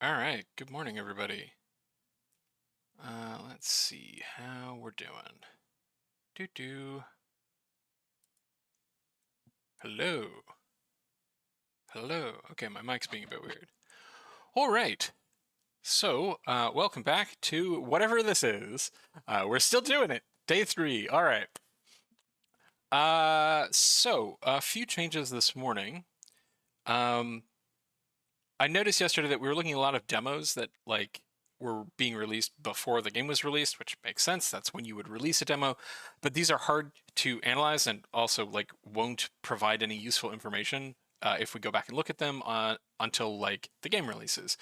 All right, good morning, everybody. Let's see how we're doing. Doo-doo. Hello. Hello. Okay, my mic's being a bit weird. All right. So, welcome back to whatever this is. We're still doing it. Day 3. All right. So a few changes this morning. I noticed yesterday that we were looking at a lot of demos that were being released before the game was released, which makes sense. That's when you would release a demo. But these are hard to analyze and also won't provide any useful information if we go back and look at them until the game releases.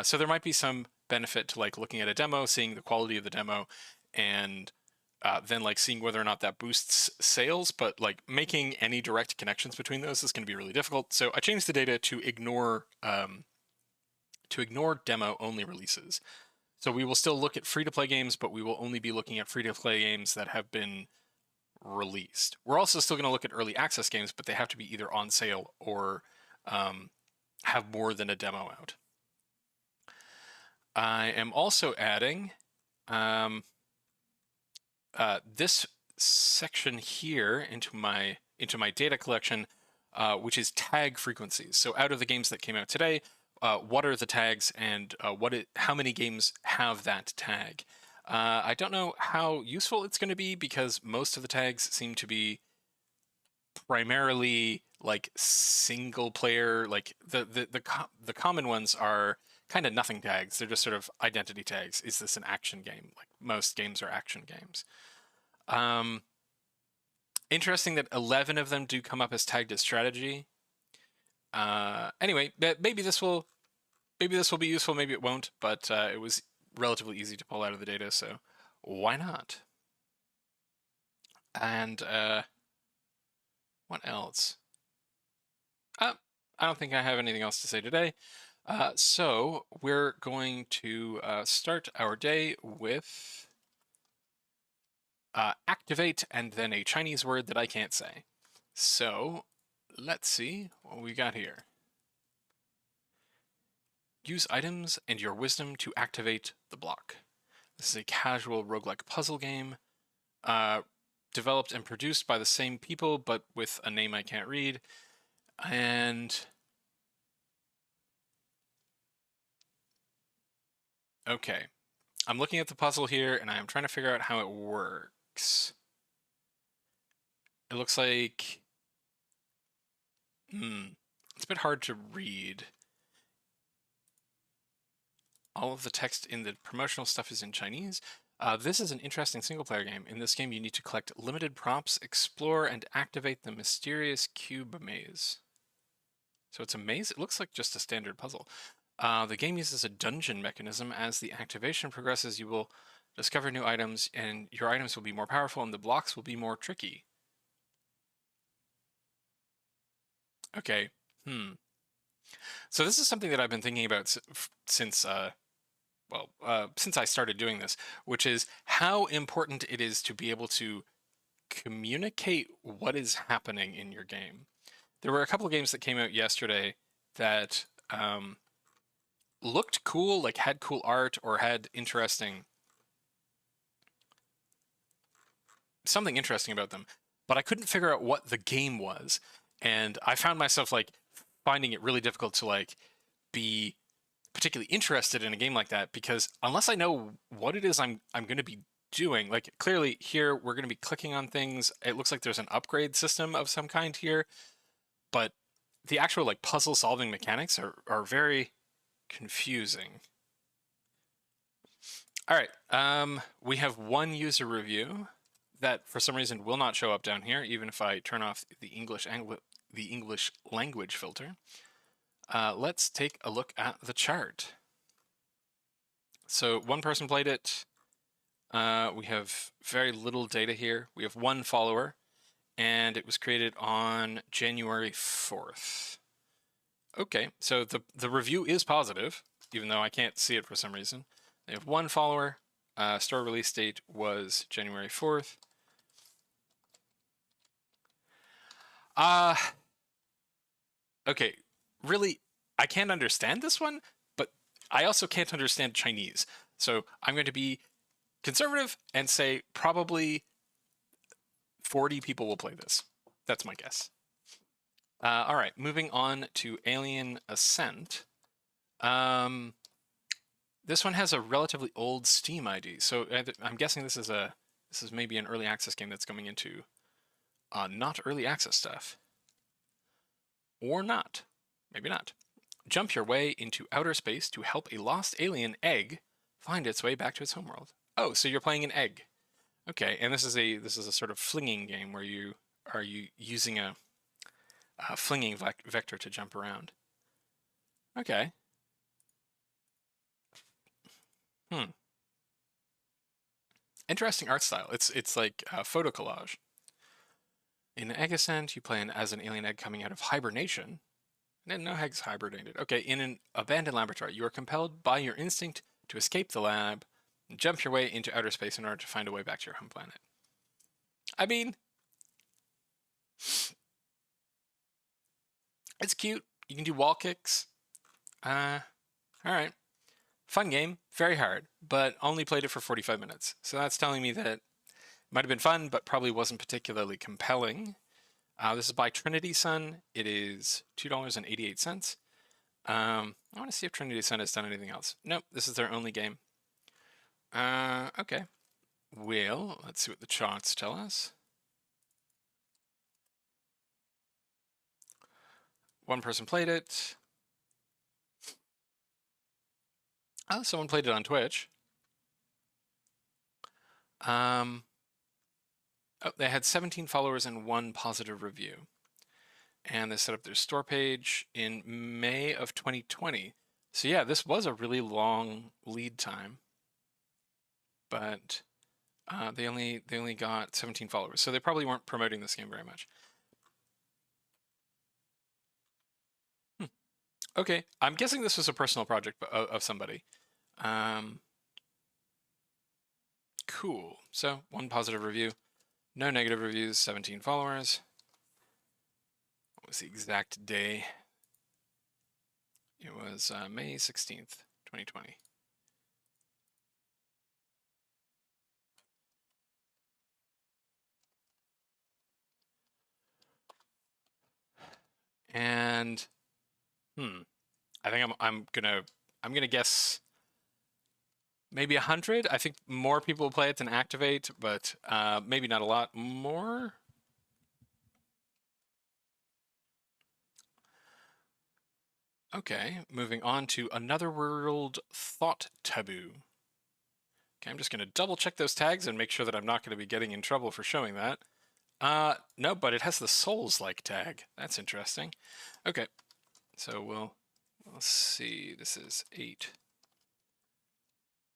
So there might be some benefit to looking at a demo, seeing the quality of the demo, and then seeing whether or not that boosts sales. But making any direct connections between those is going to be really difficult. So I changed the data to ignore demo only releases. So we will still look at free-to-play games, but we will only be looking at free-to-play games that have been released. We're also still going to look at early access games, but they have to be either on sale or have more than a demo out. I am also adding this section here into my data collection, which is tag frequencies. So out of the games that came out today, what are the tags and how many games have that tag? I don't know how useful it's going to be because most of the tags seem to be primarily single player. The common ones are kind of nothing tags. They're just sort of identity tags. Is this an action game? Like most games are action games. Interesting that 11 of them do come up as tagged as strategy. Anyway, maybe this will be useful, maybe it won't, but it was relatively easy to pull out of the data, so why not? And what else? I don't think I have anything else to say today. So we're going to start our day with activate and then a Chinese word that I can't say. So let's see what we got here. Use items and your wisdom to activate the block. This is a casual roguelike puzzle game, developed and produced by the same people, but with a name I can't read. And okay, I'm looking at the puzzle here, and I'm trying to figure out how it works. It looks like it's a bit hard to read. All of the text in the promotional stuff is in Chinese. This is an interesting single-player game. In this game, you need to collect limited props, explore, and activate the mysterious cube maze. So it's a maze? It looks like just a standard puzzle. The game uses a dungeon mechanism. As the activation progresses, you will discover new items, and your items will be more powerful, and the blocks will be more tricky. Okay. So this is something that I've been thinking about since I started doing this, which is how important it is to be able to communicate what is happening in your game. There were a couple of games that came out yesterday that looked cool, had cool art or had something interesting about them, but I couldn't figure out what the game was. And I found myself finding it really difficult to be particularly interested in a game like that, because unless I know what it is I'm going to be doing, clearly here we're going to be clicking on things. It looks like there's an upgrade system of some kind here, but the actual puzzle solving mechanics are very confusing. All right, we have one user review that for some reason will not show up down here, even if I turn off the English language filter. Let's take a look at the chart. So one person played it. We have very little data here. We have one follower, and it was created on January 4th. Okay, so the review is positive, even though I can't see it for some reason. They have one follower. Store release date was January 4th. Okay, really, I can't understand this one, but I also can't understand Chinese, so I'm going to be conservative and say probably 40 people will play this. That's my guess. All right, moving on to Alien Ascent. This one has a relatively old Steam ID, so I'm guessing this is maybe an early access game that's going into not early access stuff, or not, maybe not. Jump your way into outer space to help a lost alien egg find its way back to its homeworld. Oh, so you're playing an egg. Okay, and this is a sort of flinging game where you using a flinging vector to jump around. Okay. Interesting art style. It's like a photo collage. In Egg Ascent, you play as an alien egg coming out of hibernation. No eggs hibernated. Okay, in an abandoned laboratory, you are compelled by your instinct to escape the lab and jump your way into outer space in order to find a way back to your home planet. I mean, it's cute. You can do wall kicks. All right. Fun game, very hard, but only played it for 45 minutes. So that's telling me that it might have been fun, but probably wasn't particularly compelling. This is by Trinity Sun. It is $2.88. I want to see if Trinity Sun has done anything else. Nope, this is their only game. Okay. Well, let's see what the charts tell us. One person played it. Oh, someone played it on Twitch. Oh, they had 17 followers and 1 positive review. And they set up their store page in May of 2020. So yeah, this was a really long lead time. But they only got 17 followers. So they probably weren't promoting this game very much. Okay, I'm guessing this was a personal project of somebody. Cool. So 1 positive review, no negative reviews, 17 followers. What was the exact day? It was May 16th, 2020. And I think I'm gonna guess maybe 100. I think more people will play it than Activate, but maybe not a lot more. Okay, moving on to Another World Thought Taboo. Okay, I'm just going to double check those tags and make sure that I'm not going to be getting in trouble for showing that. No, but it has the Souls-like tag. That's interesting. Okay, so we'll see. This is 8.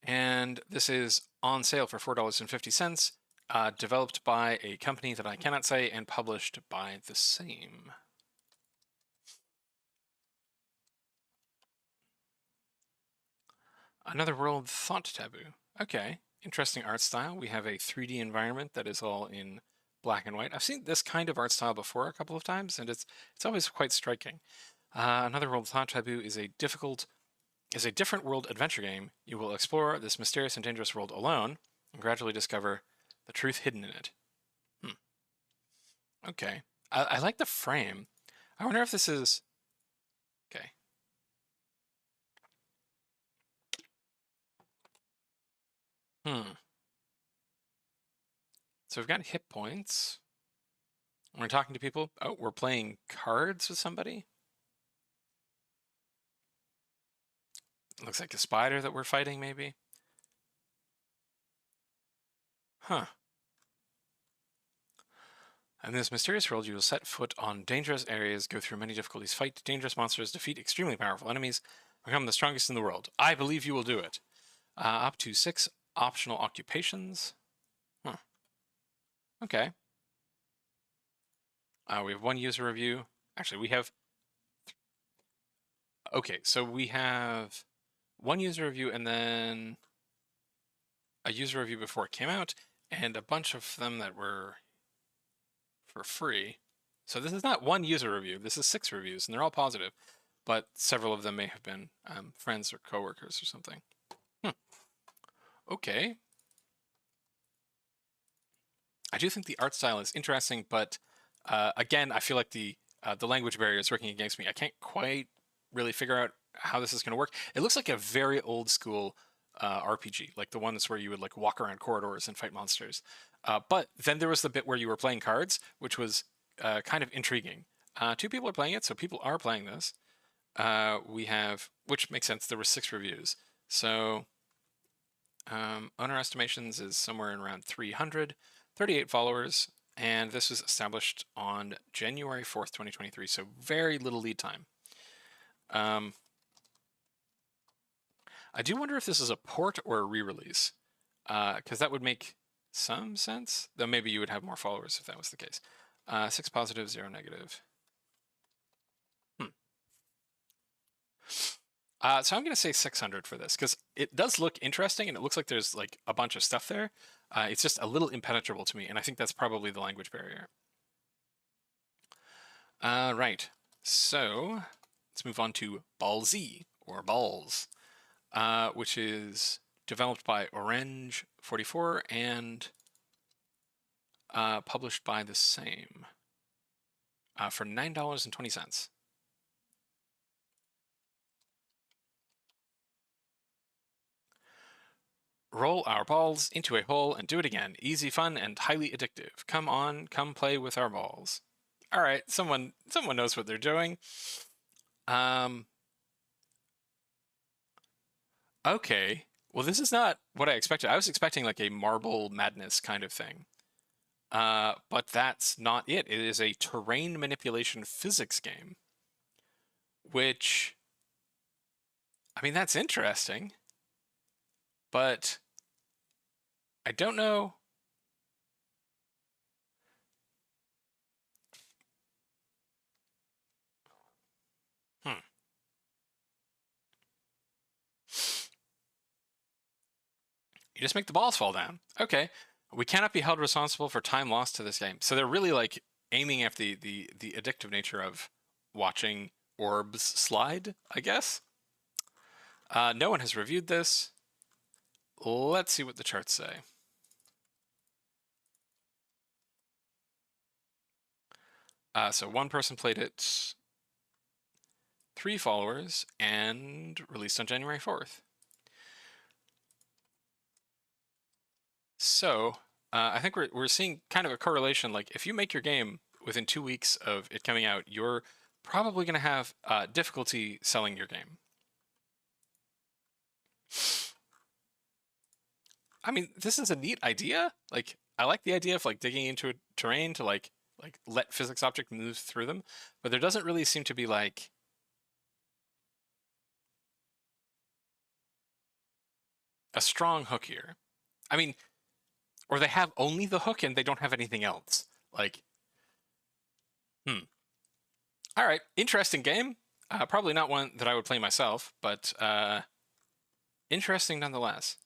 And this is on sale for $4.50, developed by a company that I cannot say and published by the same. Another World Thought Taboo. Okay, interesting art style. We have a 3D environment that is all in black and white. I've seen this kind of art style before a couple of times, and it's always quite striking. Another World Thought Taboo is a different world adventure game. You will explore this mysterious and dangerous world alone and gradually discover the truth hidden in it. Okay. I like the frame. I wonder if this is... Okay. So we've got hit points. We're talking to people. Oh, we're playing cards with somebody. Looks like a spider that we're fighting, maybe. Huh. In this mysterious world, you will set foot on dangerous areas, go through many difficulties, fight dangerous monsters, defeat extremely powerful enemies, become the strongest in the world. I believe you will do it. Up to 6 optional occupations. Huh. Okay. We have 1 user review. Actually, we have... Okay, so we have 1 user review and then a user review before it came out, and a bunch of them that were for free. So this is not 1 user review. This is 6 reviews, and they're all positive. but several of them may have been friends or coworkers or something. Okay. I do think the art style is interesting, but again, I feel like the language barrier is working against me. I can't quite really figure out how this is going to work. It looks like a very old school RPG, like the ones where you would like walk around corridors and fight monsters. But then there was the bit where you were playing cards, which was kind of intriguing. 2 people are playing it, so people are playing this. We have, which makes sense, there were 6 reviews. So owner estimations is somewhere around 300, 38 followers, and this was established on January 4th, 2023, so very little lead time. I do wonder if this is a port or a re-release, because that would make some sense, though maybe you would have more followers if that was the case. 6 positive, 0 negative. So I'm going to say 600 for this, because it does look interesting, and it looks like there's like a bunch of stuff there. It's just a little impenetrable to me, and I think that's probably the language barrier. Right, so let's move on to BallZ, or BallZ, which is developed by Orange44 and published by the same for $9.20. Roll our balls into a hole and do it again. Easy, fun, and highly addictive. Come on, come play with our balls. All right, someone knows what they're doing. Okay. Well, this is not what I expected. I was expecting like a Marble Madness kind of thing. But that's not it. It is a terrain manipulation physics game. Which, I mean, that's interesting. But I don't know. You just make the balls fall down. Okay. We cannot be held responsible for time lost to this game. So they're really like aiming at the addictive nature of watching orbs slide, I guess. No one has reviewed this. Let's see what the charts say. So 1 person played it, 3 followers, and released on January 4th. So I think we're seeing kind of a correlation. Like if you make your game within 2 weeks of it coming out, you're probably going to have difficulty selling your game. I mean, this is a neat idea. Like I like the idea of like digging into a terrain to like let physics object move through them, but there doesn't really seem to be like a strong hook here. I mean, or they have only the hook and they don't have anything else. Like, All right, interesting game. Probably not one that I would play myself, but interesting nonetheless.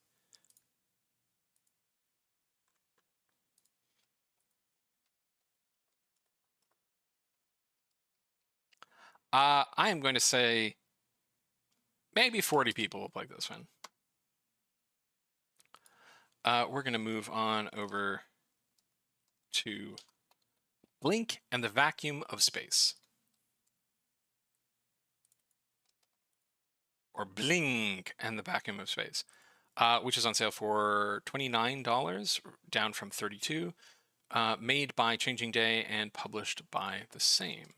I am going to say maybe 40 people will play this one. We're going to move on over to BLINNK and the Vacuum of Space. Or BLINNK and the Vacuum of Space, which is on sale for $29, down from $32, made by Changing Day and published by the same.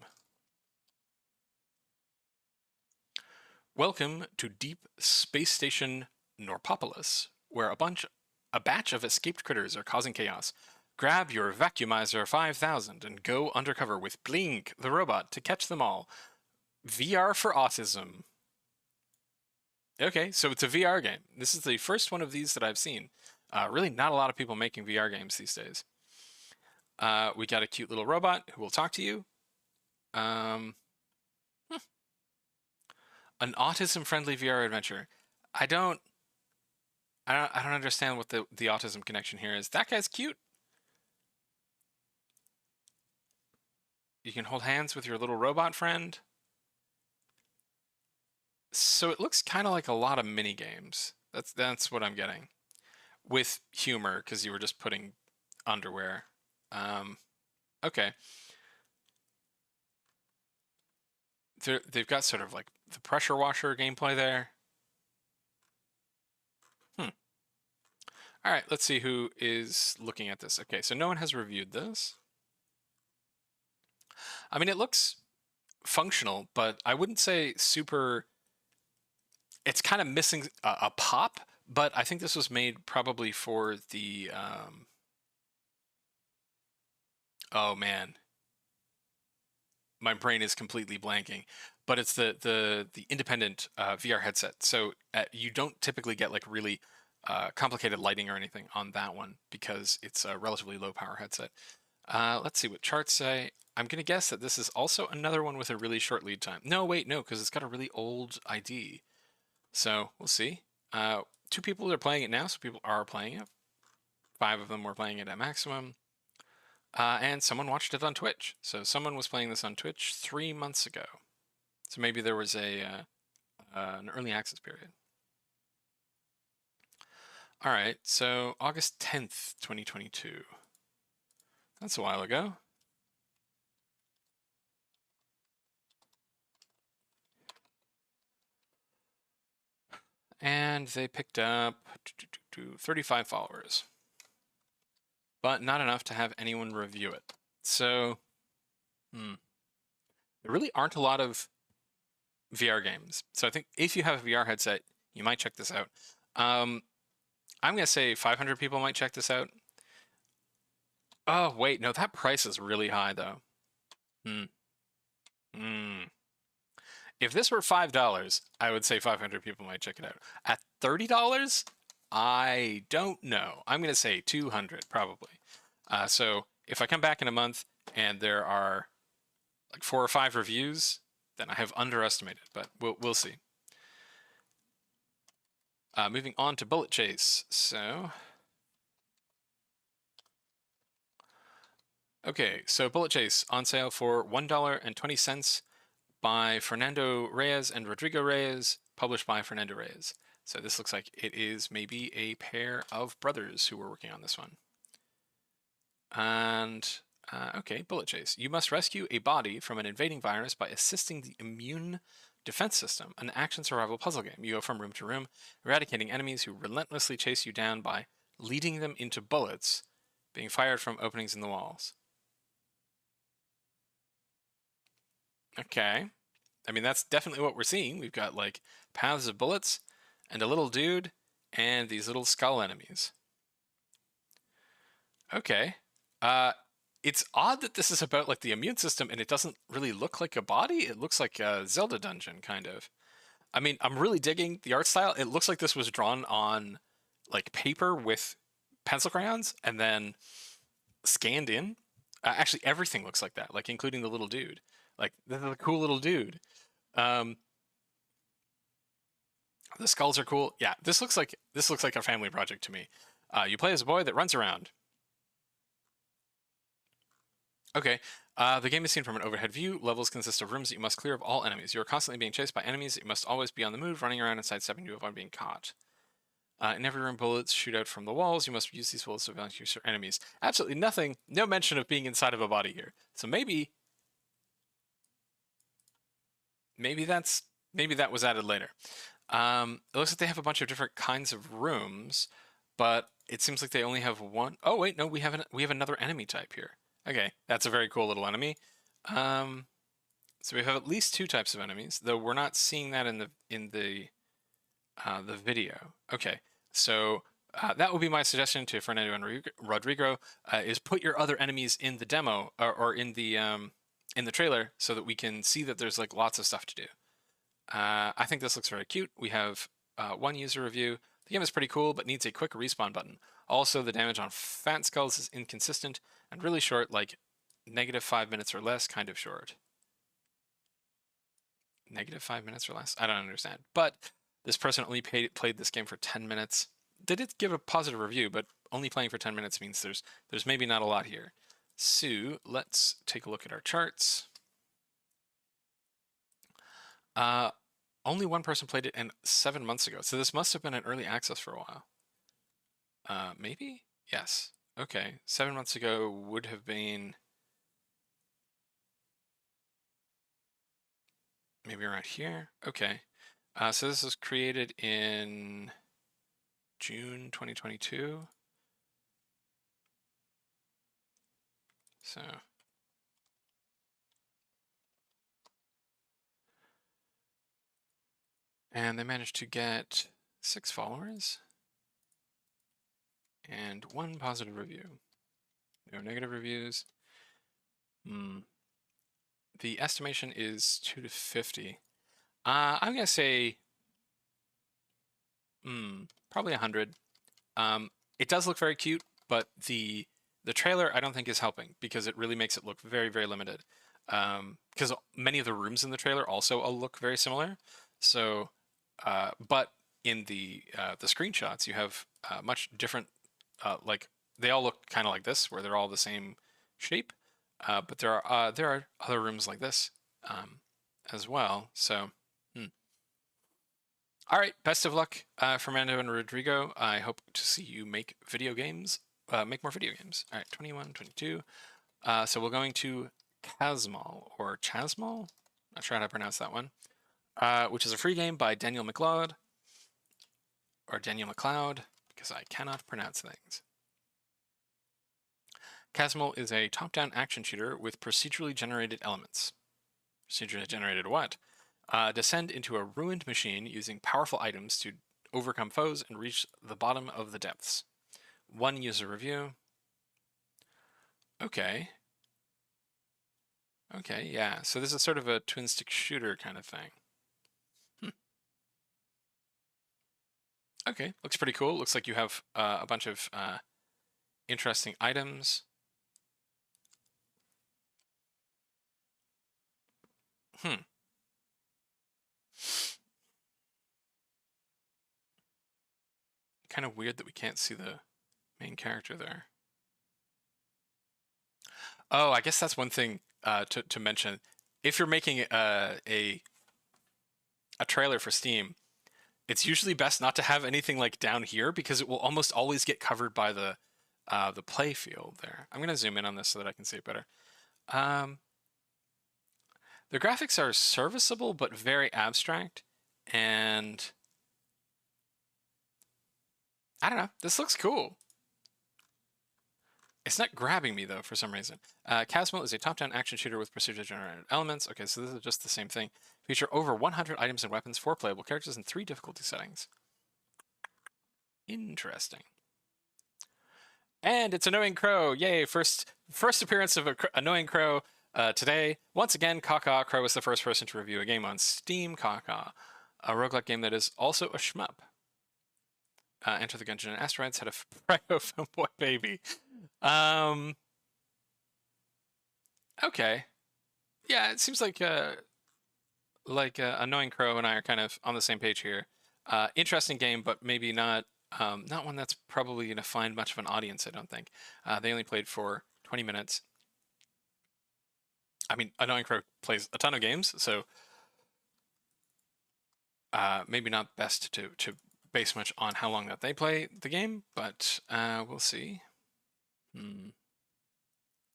Welcome to Deep Space Station Norpopolis, where a batch of escaped critters are causing chaos. Grab your Vacuumizer 5000 and go undercover with BLINNK, the robot, to catch them all. VR for autism. Okay, so it's a VR game. This is the first one of these that I've seen. Really not a lot of people making VR games these days. We got a cute little robot who will talk to you. An autism-friendly VR adventure. I don't understand what the autism connection here is. That guy's cute. You can hold hands with your little robot friend. So it looks kind of like a lot of mini games. That's what I'm getting. With humor, because you were just putting underwear. Okay. They've got sort of like the pressure washer gameplay there. All right, let's see who is looking at this. Okay, so no one has reviewed this. I mean, it looks functional, but I wouldn't say super. It's kind of missing a pop, but I think this was made probably for the. Oh man, my brain is completely blanking. But it's the independent VR headset. So you don't typically get like really complicated lighting or anything on that one because it's a relatively low power headset. Let's see what charts say. I'm going to guess that this is also another one with a really short lead time. No, wait, no, because it's got a really old ID. So we'll see. 2 people are playing it now, so people are playing it. 5 of them were playing it at maximum. And someone watched it on Twitch. So someone was playing this on Twitch 3 months ago. So maybe there was an early access period. All right, so August 10th, 2022. That's a while ago. And they picked up 35 followers. But not enough to have anyone review it. So, there really aren't a lot of VR games. So I think if you have a VR headset, you might check this out. I'm going to say 500 people might check this out. Oh, wait, no, that price is really high, though. If this were $5, I would say 500 people might check it out. At $30, I don't know. I'm going to say 200 probably. So if I come back in a month and there are like 4 or 5 reviews, then I have underestimated, but we'll see. Moving on to Bullet Chase. So, okay, so Bullet Chase on sale for $1.20 by Fernando Reyes and Rodrigo Reyes, published by Fernando Reyes. So this looks like it is maybe a pair of brothers who were working on this one. And, okay, Bullet Chase. You must rescue a body from an invading virus by assisting the immune defense system, an action survival puzzle game. You go from room to room, eradicating enemies who relentlessly chase you down by leading them into bullets being fired from openings in the walls. Okay. I mean, that's definitely what we're seeing. We've got like paths of bullets and a little dude and these little skull enemies. Okay. It's odd that this is about like the immune system and it doesn't really look like a body. It looks like a Zelda dungeon kind of. I mean, I'm really digging the art style. It looks like this was drawn on like paper with pencil crayons and then scanned in. Actually, everything looks like that, like including the little dude. Like the cool little dude. The skulls are cool. Yeah, this looks like a family project to me. You play as a boy that runs around. Okay. The game is seen from an overhead view. Levels consist of rooms that you must clear of all enemies. You are constantly being chased by enemies that you must always be on the move, running around and sidestepping to avoid being caught. In every room, bullets shoot out from the walls. You must use these bullets to evacuate your enemies. Absolutely nothing. No mention of being inside of a body here. So maybe that was added later. It looks like they have a bunch of different kinds of rooms, but it seems like they only have one. Oh wait, no, we have another enemy type here. Okay, that's a very cool little enemy. So we have at least 2 types of enemies, though we're not seeing that in the video. Okay, so that would be my suggestion to Fernando and Rodrigo: is put your other enemies in the demo or in the trailer so that we can see that there's like lots of stuff to do. I think this looks very cute. We have 1 user review. The game is pretty cool, but needs a quick respawn button. Also, the damage on fat skulls is inconsistent and really short, like -5 minutes or less, kind of short. -5 minutes or less? I don't understand. But this person only played this game for 10 minutes. They did give a positive review, but only playing for 10 minutes means there's maybe not a lot here. So let's take a look at our charts. Only one person played it, and 7 months ago. So this must have been an early access for a while. Maybe? Yes. Okay. 7 months ago would have been maybe around here. Okay. So this was created in June 2022. So and they managed to get 6 followers and 1 positive review. No negative reviews. The estimation is 2 to 50. I'm gonna say probably 100. It does look very cute, but the trailer I don't think is helping because it really makes it look very, very limited. Because many of the rooms in the trailer also all look very similar. So, but in the screenshots, you have much different. Like they all look kind of like this, where they're all the same shape. But there are other rooms like this as well. So. All right, best of luck, Fernando and Rodrigo. I hope to see you make video games, make more video games. All right, 21, 22. So we're going to Chasmal, or Chasmal? Not sure how to pronounce that one, which is a free game by Daniel McLeod, or Daniel McLeod, because I cannot pronounce things. Chasmal is a top-down action shooter with procedurally generated elements. Procedurally generated what? Descend into a ruined machine using powerful items to overcome foes and reach the bottom of the depths. 1 user review. Okay. Okay, yeah. So this is sort of a twin-stick shooter kind of thing. Okay, looks pretty cool. Looks like you have a bunch of interesting items. Kind of weird that we can't see the main character there. Oh, I guess that's one thing to mention. If you're making a trailer for Steam, it's usually best not to have anything like down here because it will almost always get covered by the play field there. I'm gonna zoom in on this so that I can see it better. The graphics are serviceable but very abstract, and I don't know. This looks cool. It's not grabbing me though for some reason. Chasmal is a top-down action shooter with procedurally generated elements. Okay, so this is just the same thing. Feature over 100 items and weapons, 4 playable characters, and 3 difficulty settings. Interesting. And it's Annoying Crow. Yay! First appearance of Annoying Crow today. Once again, Kaka Crow was the first person to review a game on Steam. Kaka, a roguelike game that is also a shmup. Enter the Gungeon and Asteroids had a Pryo Filmboy baby. Okay. Yeah, it seems like Annoying Crow and I are kind of on the same page here. Interesting game, but maybe not one that's probably going to find much of an audience, I don't think. They only played for 20 minutes. I mean, Annoying Crow plays a ton of games, so maybe not best to base much on how long that they play the game, but we'll see.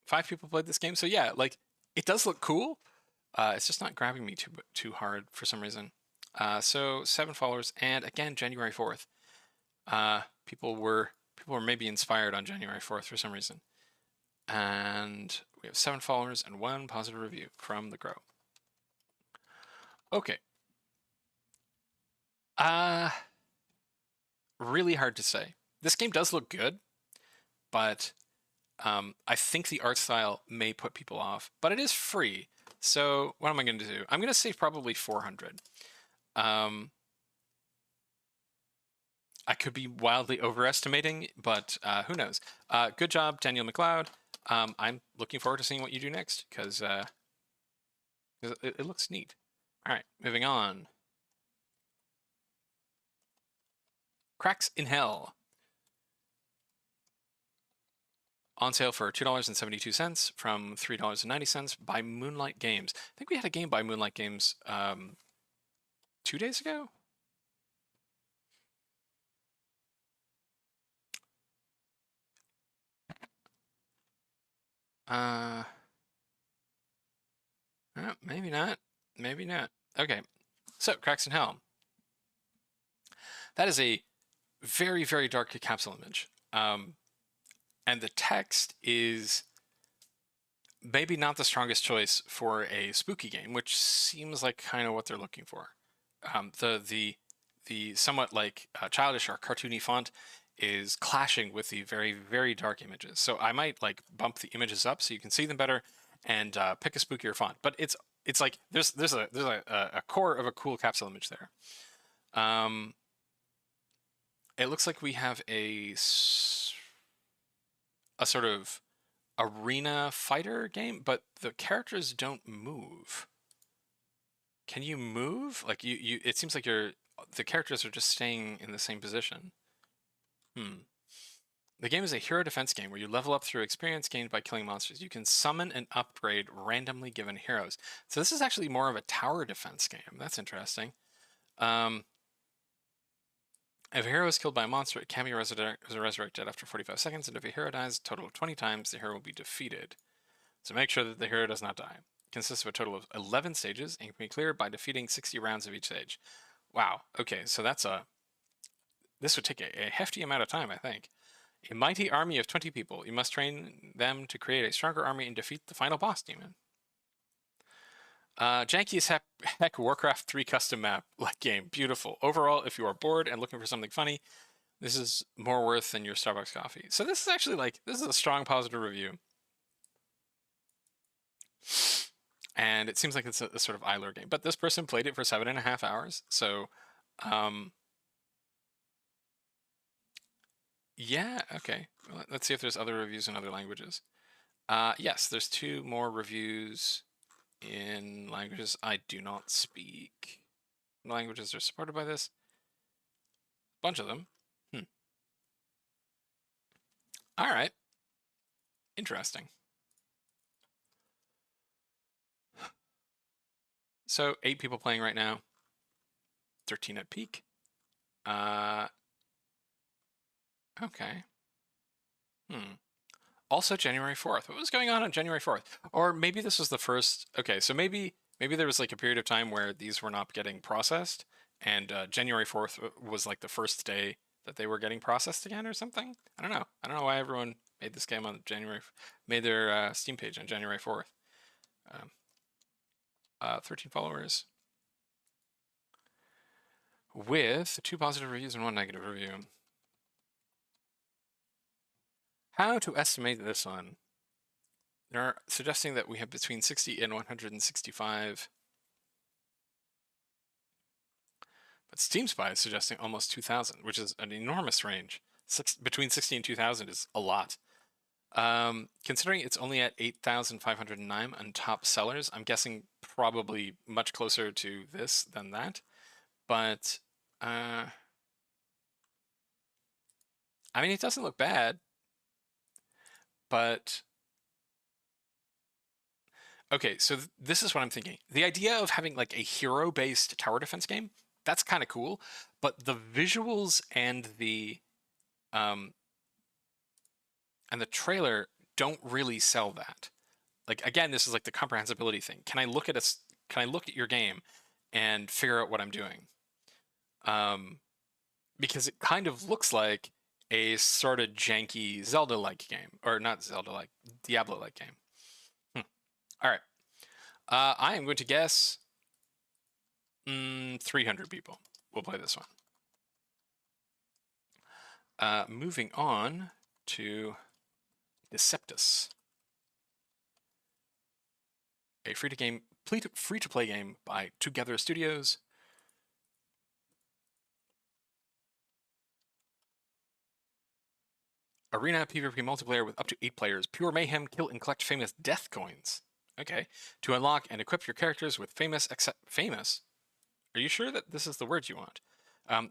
5 people played this game, so yeah, like it does look cool. It's just not grabbing me too hard for some reason. So 7 followers, and again January 4th. People were maybe inspired on January 4th for some reason. And we have 7 followers and 1 positive review from the Crow. Okay. Really hard to say. This game does look good, but I think the art style may put people off. But it is free, so what am I going to do? I'm going to say probably 400. I could be wildly overestimating, but who knows? Good job, Daniel McLeod. I'm looking forward to seeing what you do next, because it looks neat. All right, moving on. Cracks in Hell. On sale for $2.72 from $3.90 by Moonlight Games. I think we had a game by Moonlight Games 2 days ago? Maybe not. Maybe not. Okay. So, Cracks in Hell. That is a very, very dark capsule image. And the text is maybe not the strongest choice for a spooky game, which seems like kind of what they're looking for. The somewhat like childish or cartoony font is clashing with the very, very dark images. So I might like bump the images up so you can see them better and pick a spookier font. But it's like there's a core of a cool capsule image there. It looks like we have a sort of arena fighter game, but the characters don't move. Can you move? Like you it seems like the characters are just staying in the same position. The game is a hero defense game where you level up through experience gained by killing monsters. You can summon and upgrade randomly given heroes. So this is actually more of a tower defense game. That's interesting. If a hero is killed by a monster, it can be resurrected after 45 seconds, and if a hero dies a total of 20 times, the hero will be defeated. So make sure that the hero does not die. It consists of a total of 11 stages, and can be cleared by defeating 60 rounds of each stage. Wow, okay, so this would take a hefty amount of time, I think. A mighty army of 20 people. You must train them to create a stronger army and defeat the final boss demon. Janky as heck Warcraft 3 custom map like game. Beautiful. Overall, if you are bored and looking for something funny, this is more worth than your Starbucks coffee. So this is actually this is a strong positive review. And it seems like it's a sort of Eilor game. But this person played it for 7.5 hours. So, yeah, okay. Well, let's see if there's other reviews in other languages. Yes, there's 2 more reviews in languages I do not speak. Languages are supported by this. A bunch of them. All right. Interesting. So 8 people playing right now. 13 at peak. Okay. Also January 4th. What was going on January 4th? Or maybe this was the first. Okay, so maybe there was like a period of time where these were not getting processed, and January 4th was like the first day that they were getting processed again or something. I don't know. I don't know why everyone made this game on made their Steam page on January 4th. 13 followers with 2 positive reviews and 1 negative review. How to estimate this one? They're suggesting that we have between 60 and 165. But Steam Spy is suggesting almost 2,000, which is an enormous range. Between 60 and 2,000 is a lot. Considering it's only at 8,509 on top sellers, I'm guessing probably much closer to this than that. But, I mean, it doesn't look bad. But okay, so this is what I'm thinking. The idea of having like a hero-based tower defense game, that's kind of cool, but the visuals and the trailer don't really sell that. Like again, this is like the comprehensibility thing. Can I look at your game and figure out what I'm doing? Because it kind of looks like a sort of janky Zelda-like game, or not Zelda-like, Diablo-like game. All right. I am going to guess 300 people will play this one. Moving on to Deceptus, a free-to-play game by Together Studios. Arena PvP multiplayer with up to 8 players. Pure mayhem, kill and collect famous death coins. Okay. To unlock and equip your characters with famous? Are you sure that this is the word you want?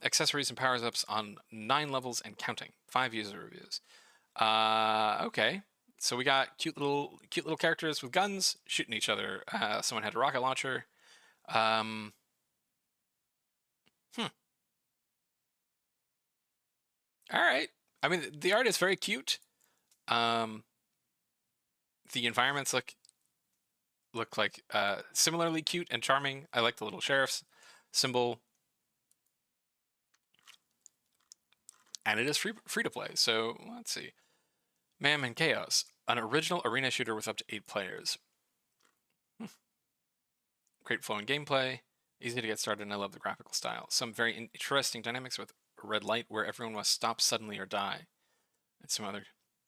Accessories and powers-ups on 9 levels and counting. 5 user reviews. Okay. So we got cute little characters with guns shooting each other. Someone had a rocket launcher. Hmm. All right. I mean, the art is very cute. The environments look like similarly cute and charming. I like the little sheriff's symbol, and it is free to play. So let's see. Mayhem and Chaos, an original arena shooter with up to 8 players. Great flowing gameplay, easy to get started, and I love the graphical style. Some very interesting dynamics with red light where everyone must stop suddenly or die. And some other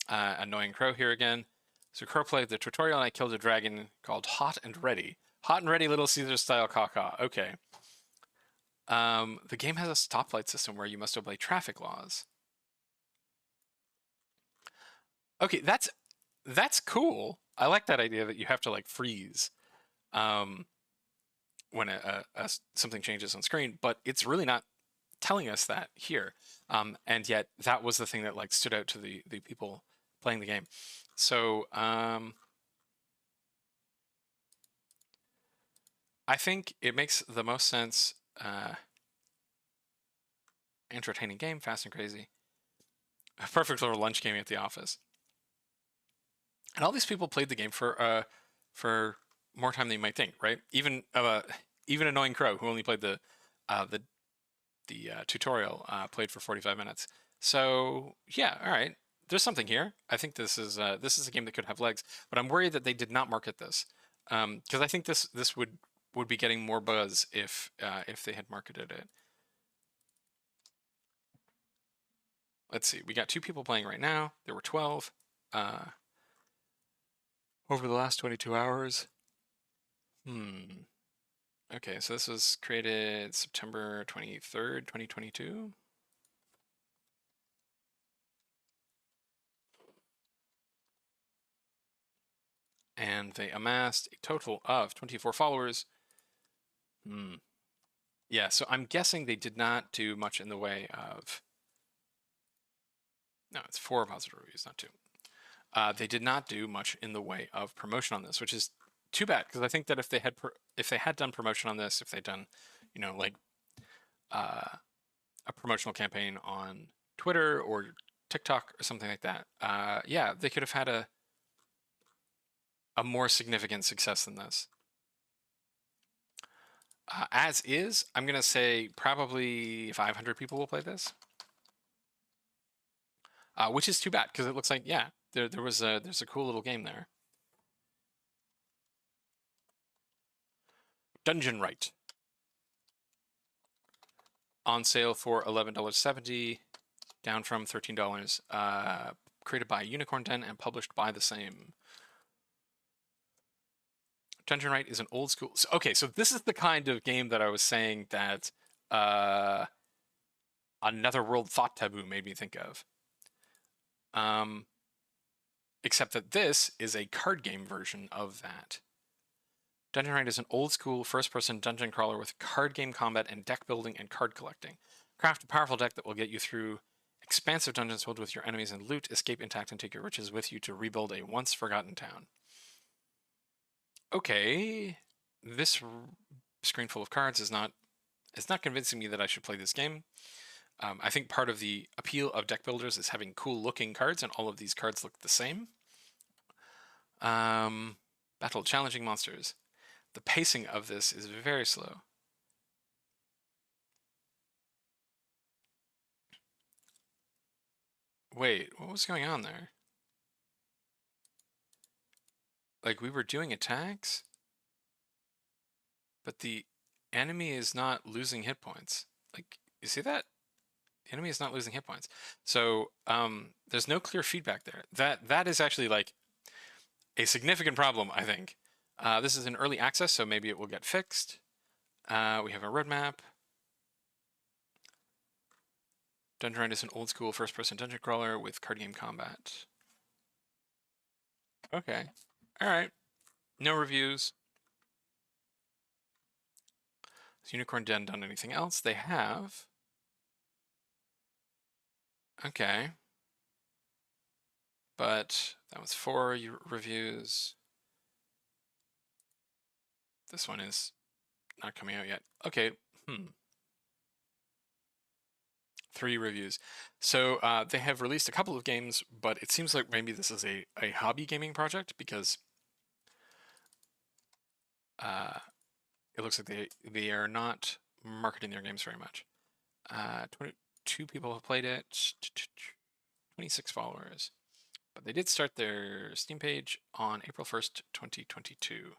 annoying crow here again. So crow played the tutorial and I killed a dragon called Hot and Ready. Hot and Ready Little Caesar style caca. Okay. The game has a stoplight system where you must obey traffic laws. Okay, that's cool. I like that idea that you have to like freeze when something changes on screen, but it's really not telling us that here. And yet that was the thing that like stood out to the people playing the game. So I think it makes the most sense. Entertaining game, fast and crazy. A perfect little lunch game at the office. And all these people played the game for more time than you might think, right? Even Annoying Crow, who only played the tutorial, played for 45 minutes. So yeah, all right. There's something here. I think this is a game that could have legs, but I'm worried that they did not market this because I think this would be getting more buzz if they had marketed it. Let's see. We got 2 people playing right now. There were 12 over the last 22 hours. Okay, so this was created September 23rd, 2022. And they amassed a total of 24 followers. Yeah, so I'm guessing they did not do much in the way of... No, it's 4 positive reviews, not 2. They did not do much in the way of promotion on this, which is too bad, because I think that if they had done promotion on this, if they'd done, you know, like a promotional campaign on Twitter or TikTok or something like that, yeah, they could have had a more significant success than this. As is, I'm gonna say probably 500 people will play this, which is too bad because it looks like there's a cool little game there. Dungeonrite on sale for $11.70, down from $13. Created by Unicorn Den and published by the same. Dungeonrite is an old school. Okay, so this is the kind of game that I was saying that Another World Thought Taboo made me think of. Except that this is a card game version of that. Dungeonrite is an old school first-person dungeon crawler with card game combat and deck building and card collecting. Craft a powerful deck that will get you through expansive dungeons filled with your enemies and loot, escape intact, and take your riches with you to rebuild a once-forgotten town. Okay, this screen full of cards is not convincing me that I should play this game. I think part of the appeal of deck builders is having cool-looking cards, and all of these cards look the same. Battle challenging monsters. The pacing of this is very slow. Wait, what was going on there? Like, we were doing attacks, but the enemy is not losing hit points. Like, you see that? The enemy is not losing hit points. So, there's no clear feedback there. That is actually, like, a significant problem, I think. This is in early access, so maybe it will get fixed. We have a roadmap. Dungeonrite is an old school first-person dungeon crawler with card game combat. Okay. All right. No reviews. Has Unicorn Den done anything else? They have. Okay. But that was 4 reviews. This one is not coming out yet. Okay. 3 reviews. So they have released a couple of games, but it seems like maybe this is a hobby gaming project because it looks like they are not marketing their games very much. 22 people have played it, 26 followers. But they did start their Steam page on April 1st, 2022.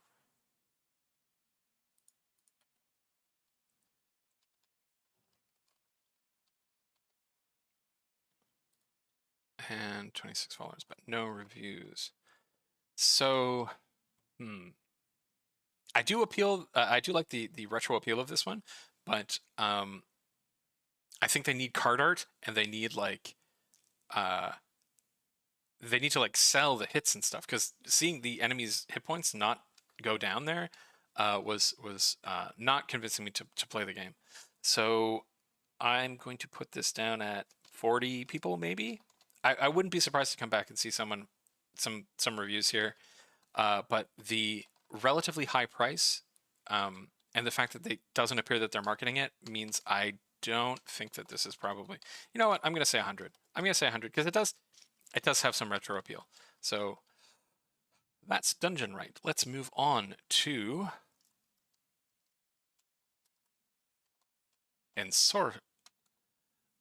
And 26 followers, but no reviews. So, I do like the retro appeal of this one, but I think they need card art and they need like to like sell the hits and stuff because seeing the enemy's hit points not go down there was not convincing me to play the game. So I'm going to put this down at 40 people maybe. I wouldn't be surprised to come back and see some reviews here, but the relatively high price and the fact that it doesn't appear that they're marketing it means I don't think that this is probably. You know what? I'm going to say 100. I'm going to say 100 because it does have some retro appeal. So that's Dungeonrite. Let's move on to Ensora.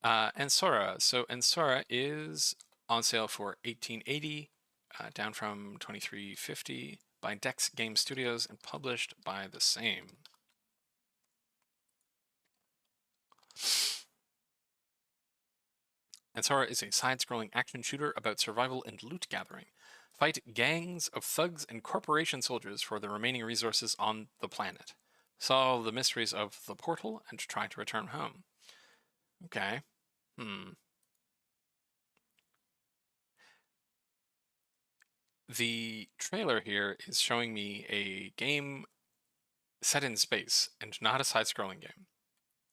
Ensora. So Ensora is on sale for $18.80, down from $23.50 by Dex Game Studios and published by the same. Ensora is a side-scrolling action shooter about survival and loot gathering. Fight gangs of thugs and corporation soldiers for the remaining resources on the planet. Solve the mysteries of the portal and try to return home. Okay. The trailer here is showing me a game set in space and not a side-scrolling game.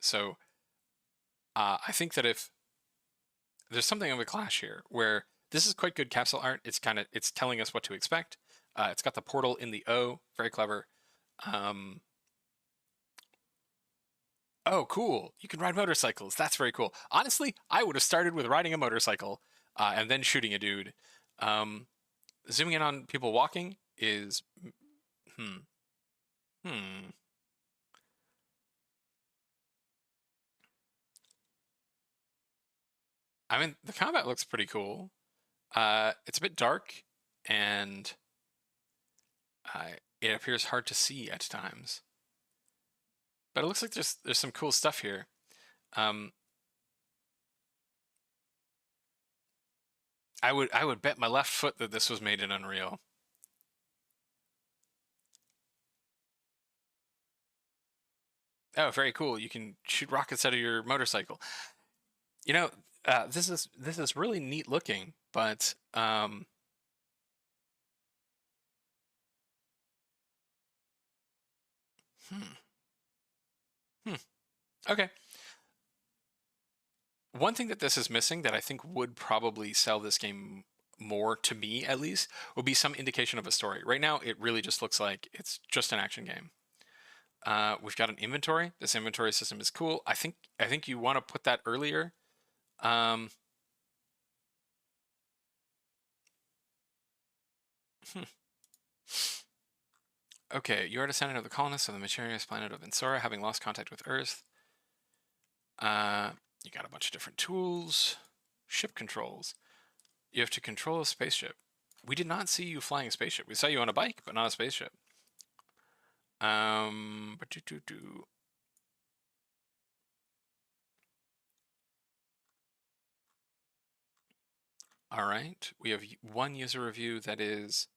So I think that if there's something of a clash here where this is quite good capsule art. It's telling us what to expect. It's got the portal in the O, very clever. Oh, cool! You can ride motorcycles. That's very cool. Honestly, I would have started with riding a motorcycle and then shooting a dude. Zooming in on people walking is I mean, the combat looks pretty cool. It's a bit dark, and it appears hard to see at times. But it looks like there's some cool stuff here. I would bet my left foot that this was made in Unreal. Oh, very cool! You can shoot rockets out of your motorcycle. You know, this is really neat looking, but okay. One thing that this is missing that I think would probably sell this game more, to me at least, would be some indication of a story. Right now, it really just looks like it's just an action game. We've got an inventory. This inventory system is cool. I think you want to put that earlier. Okay, you are descendant of the colonists of the mysterious planet of Ensora, having lost contact with Earth. You got a bunch of different tools. Ship controls. You have to control a spaceship. We did not see you flying a spaceship. We saw you on a bike, but not a spaceship. All right, we have one user review that is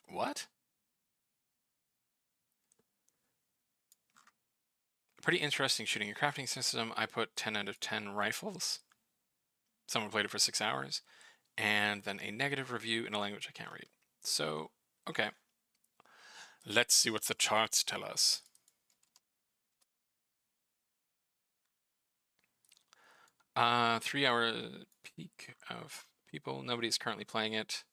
what? Pretty interesting shooting and crafting system. I put 10 out of 10 rifles. Someone played it for 6 hours. And then a negative review in a language I can't read. So, okay. Let's see what the charts tell us. Three-hour peak of people. Nobody's currently playing it.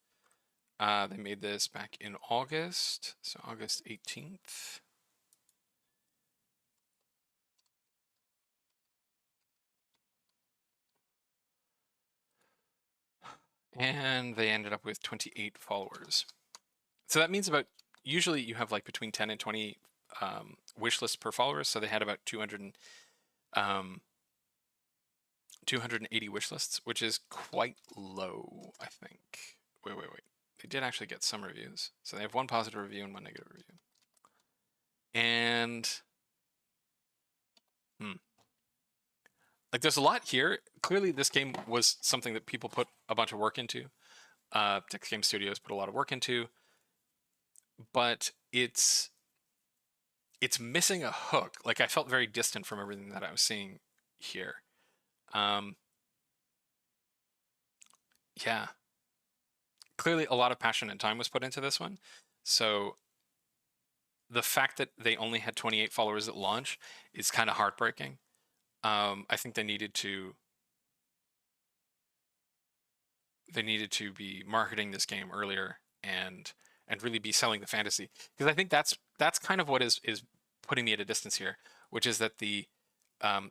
They made this back in August, so August 18th. And they ended up with 28 followers. So that means usually you have like between 10 and 20 wish lists per follower. So they had about 280 wish lists, which is quite low, I think. Wait. They did actually get some reviews. So they have one positive review and one negative review. And like there's a lot here. Clearly this game was something that people put a bunch of work into. Tex Game Studios put a lot of work into, but it's missing a hook. Like I felt very distant from everything that I was seeing here. Yeah. Clearly a lot of passion and time was put into this one. So the fact that they only had 28 followers at launch is kind of heartbreaking. I think they needed to be marketing this game earlier and really be selling the fantasy, because I think that's kind of what is putting me at a distance here, which is that I'm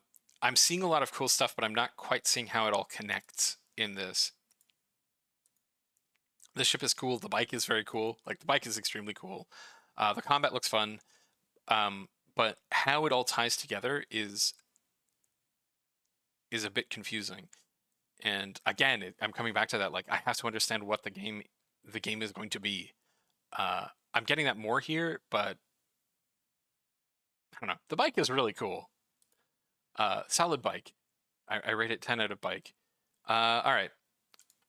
seeing a lot of cool stuff, but I'm not quite seeing how it all connects in this. The ship is cool. The bike is very cool. Like the bike is extremely cool. The combat looks fun, but how it all ties together is a bit confusing. And again, I'm coming back to that. Like I have to understand what the game is going to be. I'm getting that more here, but I don't know. The bike is really cool. Solid bike. I rate it 10 out of bike. All right.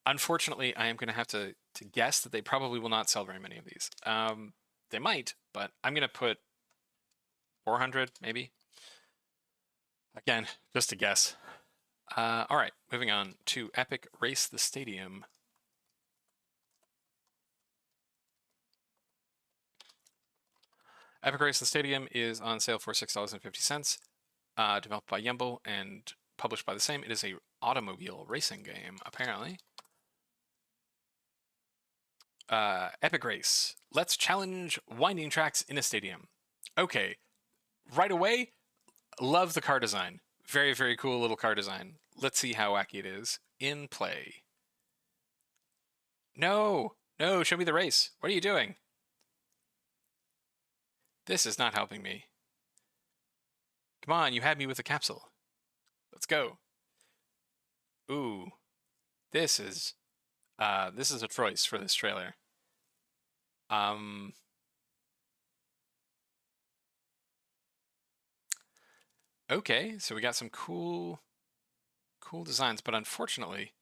Unfortunately, I am going to have to guess that they probably will not sell very many of these. They might, but I'm going to put 400 maybe. Again, just a guess. All right, moving on to Epic Race the Stadium. Epic Race the Stadium is on sale for $6.50. Developed by Yemble and published by the same. It is a automobile racing game, apparently. Epic Race. Let's challenge winding tracks in a stadium. Okay, right away, love the car design. Very, very cool little car design. Let's see how wacky it is in play. No, show me the race. What are you doing? This is not helping me. Come on, you had me with a capsule. Let's go. Ooh, this is a choice for this trailer. Okay, so we got some cool designs, but unfortunately,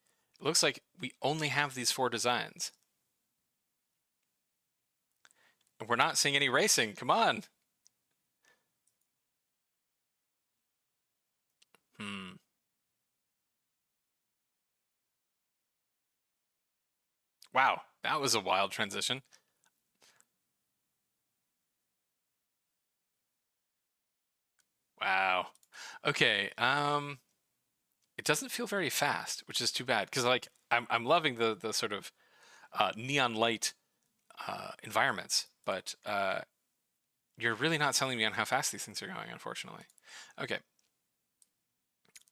it looks like we only have these 4 designs. And we're not seeing any racing. Come on. Wow, that was a wild transition. Wow. Okay, it doesn't feel very fast, which is too bad, because like I'm loving the sort of neon light environments, but you're really not selling me on how fast these things are going, unfortunately. Okay.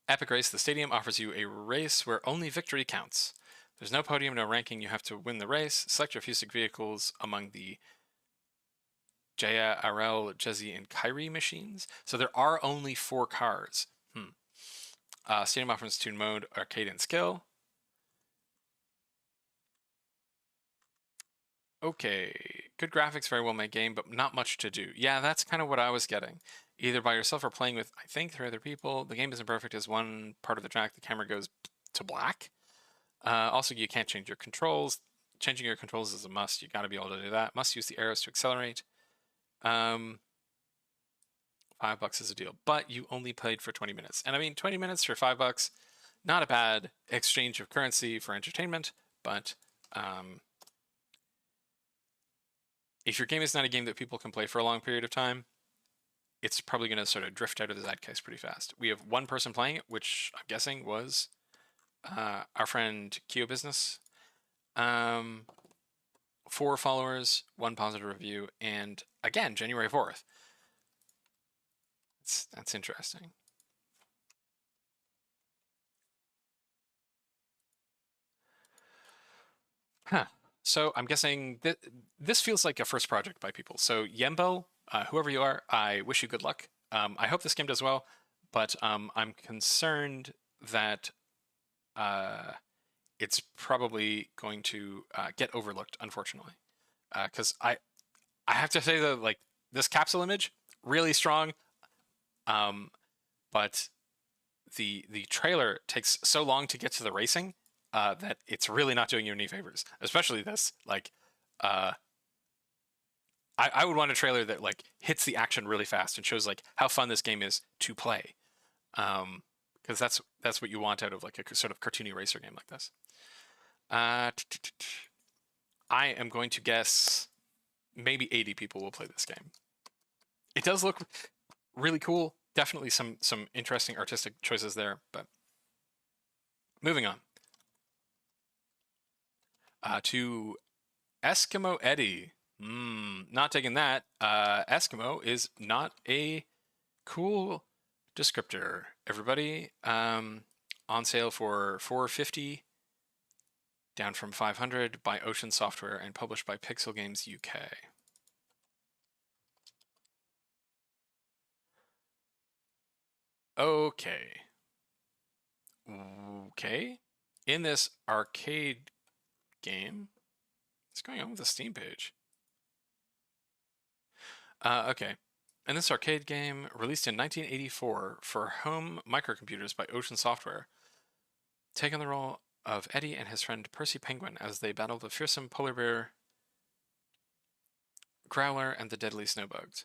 Epic Race the Stadium offers you a race where only victory counts. There's no podium, no ranking. You have to win the race. Select your Fusic vehicles among the Jaya, Arel, Jezi, and Kyrie machines. So there are only 4 cars. Stadium offers tune mode, arcade, and skill. Okay, good graphics, very well made game, but not much to do. Yeah, that's kind of what I was getting. Either by yourself or playing with, I think, 3 other people. The game isn't perfect as one part of the track, the camera goes to black. Also, you can't change your controls. Changing your controls is a must. You got to be able to do that. Must use the arrows to accelerate. $5 is a deal, but you only played for 20 minutes. And I mean, 20 minutes for $5, not a bad exchange of currency for entertainment, but if your game is not a game that people can play for a long period of time, it's probably going to sort of drift out of the zeitgeist pretty fast. We have 1 person playing it, which I'm guessing was our friend Kyo Business. 4 followers, 1 positive review, and again, January 4th. That's interesting. Huh. So I'm guessing that this feels like a first project by people. So Yembo, whoever you are, I wish you good luck. I hope this game does well, but I'm concerned that it's probably going to get overlooked, unfortunately. Because I have to say that like this capsule image really strong, but the trailer takes so long to get to the racing that it's really not doing you any favors. Especially this, like, I would want a trailer that like hits the action really fast and shows like how fun this game is to play, because that's what you want out of like a sort of cartoony racer game like this. I am going to guess maybe 80 people will play this game. It does look really cool. Definitely some interesting artistic choices there, but moving on to Eskimo Eddie. Not taking that. Eskimo is not a cool descriptor. Everybody, on sale for $450, down from $500 by Ocean Software and published by Pixel Games UK. Okay. Okay. In this arcade game, what's going on with the Steam page? Okay. In this arcade game, released in 1984 for home microcomputers by Ocean Software, take on the role of Eddie and his friend Percy Penguin as they battle the fearsome polar bear Growler and the deadly snowbugs.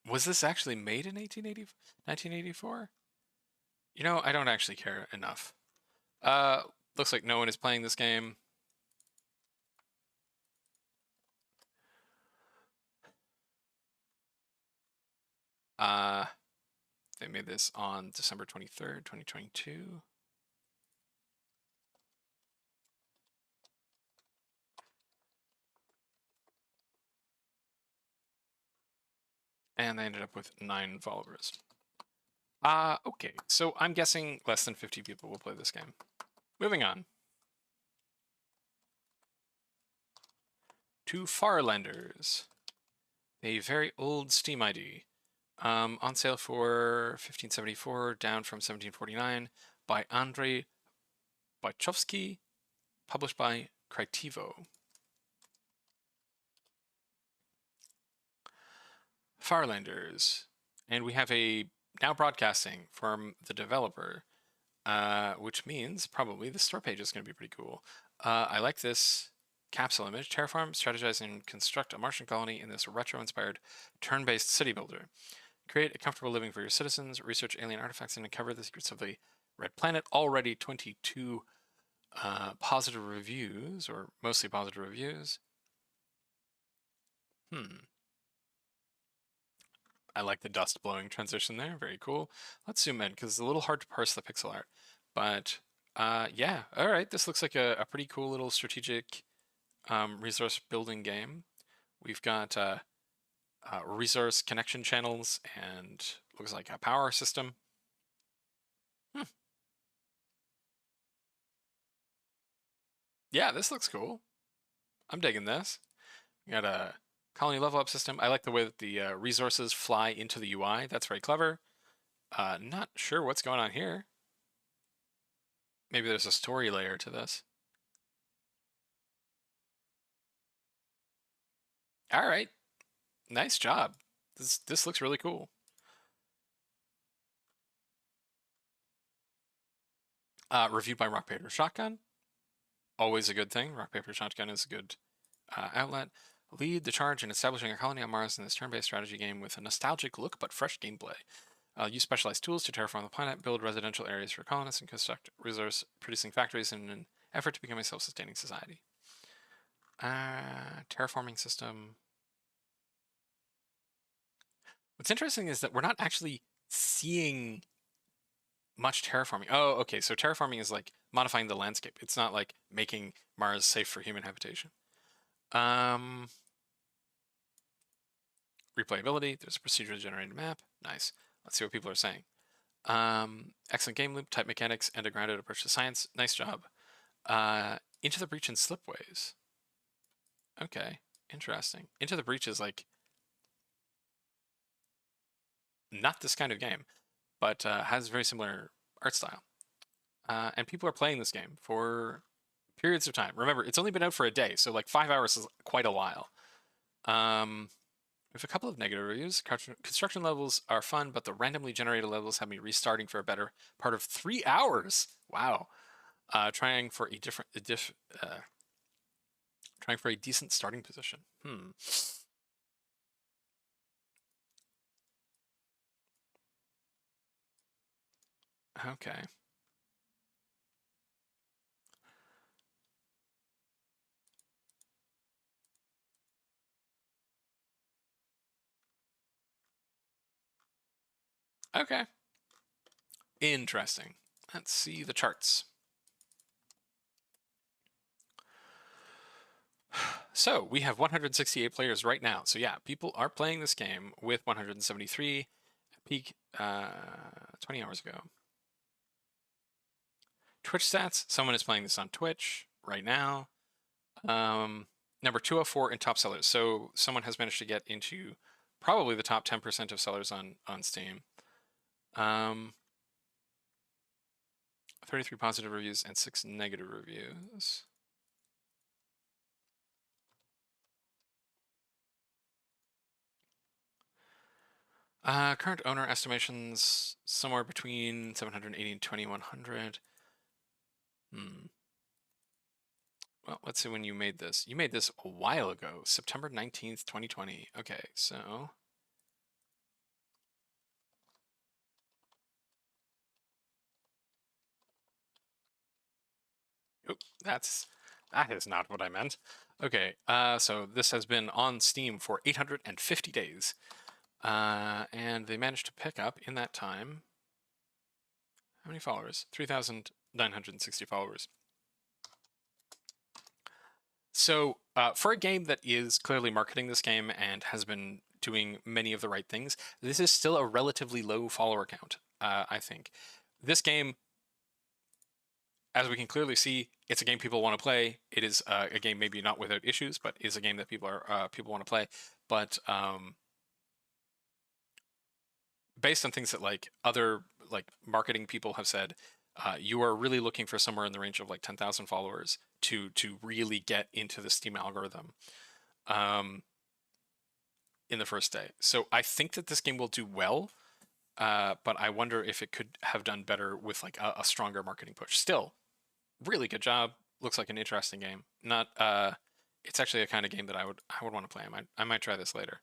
Was this actually made in 1984? You know, I don't actually care enough. Looks like no one is playing this game. They made this on December 23rd, 2022. And they ended up with 9 followers. Okay, so I'm guessing less than 50 people will play this game. Moving on to Farlanders, a very old Steam ID. On sale for $15.74, down from $17.49, by Andrei Bajchovsky, published by Critivo. Farlanders, and we have a now broadcasting from the developer, which means probably the store page is going to be pretty cool. I like this capsule image. Terraform, strategize, and construct a Martian colony in this retro-inspired turn-based city builder. Create a comfortable living for your citizens, research alien artifacts, and uncover the secrets of the Red Planet. Already 22 positive reviews, or mostly positive reviews. I like the dust blowing transition there. Very cool. Let's zoom in because it's a little hard to parse the pixel art. But yeah, all right. This looks like a pretty cool little strategic resource building game. We've got resource connection channels and looks like a power system. Yeah, this looks cool. I'm digging this. We got a colony level up system. I like the way that the resources fly into the UI. That's very clever. Not sure what's going on here. Maybe there's a story layer to this. All right. Nice job. This looks really cool. Reviewed by Rock Paper Shotgun. Always a good thing. Rock Paper Shotgun is a good outlet. Lead the charge in establishing a colony on Mars in this turn-based strategy game with a nostalgic look but fresh gameplay. Use specialized tools to terraform the planet, build residential areas for colonists, and construct resource-producing factories in an effort to become a self-sustaining society. Terraforming system. What's interesting is that we're not actually seeing much terraforming. Oh, okay. So terraforming is like modifying the landscape. It's not like making Mars safe for human habitation. Replayability. There's a procedurally generated map. Nice. Let's see what people are saying. Excellent game loop, tight mechanics, and a grounded approach to science. Nice job. Into the Breach and Slipways. Okay, interesting. Into the Breach is like not this kind of game, but has very similar art style. And people are playing this game for periods of time. Remember, it's only been out for a day, so like 5 hours is quite a while. We have a couple of negative reviews. Construction levels are fun, but the randomly generated levels have me restarting for a better part of 3 hours. Wow. Trying for a trying for a decent starting position. Okay. Okay. Interesting. Let's see the charts. So we have 168 players right now. So yeah, people are playing this game with 173 peak 20 hours ago. Twitch stats, someone is playing this on Twitch right now. Number 204 in top sellers. So someone has managed to get into probably the top 10% of sellers on Steam. 33 positive reviews and 6 negative reviews. Current owner estimations somewhere between 780 and 2100. Well, let's see when you made this. You made this a while ago, September 19th, 2020. Okay, so oop, that is not what I meant. Okay, so this has been on Steam for 850 days. And they managed to pick up in that time, how many followers? 3,960 followers. So for a game that is clearly marketing this game and has been doing many of the right things, this is still a relatively low follower count, I think. This game, as we can clearly see, it's a game people want to play. It is a game maybe not without issues, but is a game that people want to play. But based on things that like other like marketing people have said, you are really looking for somewhere in the range of like 10,000 followers to really get into the Steam algorithm in the first day. So I think that this game will do well, but I wonder if it could have done better with like a stronger marketing push. Still, really good job. Looks like an interesting game. Not it's actually a kind of game that I would want to play. I might try this later.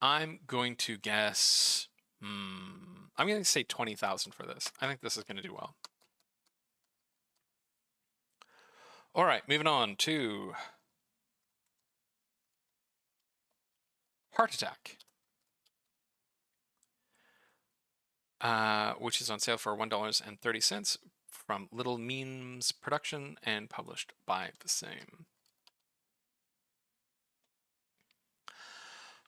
I'm going to guess. I'm going to say 20,000 for this. I think this is going to do well. All right, moving on to Heart Attack, which is on sale for $1.30 from Little Memes Production and published by the same.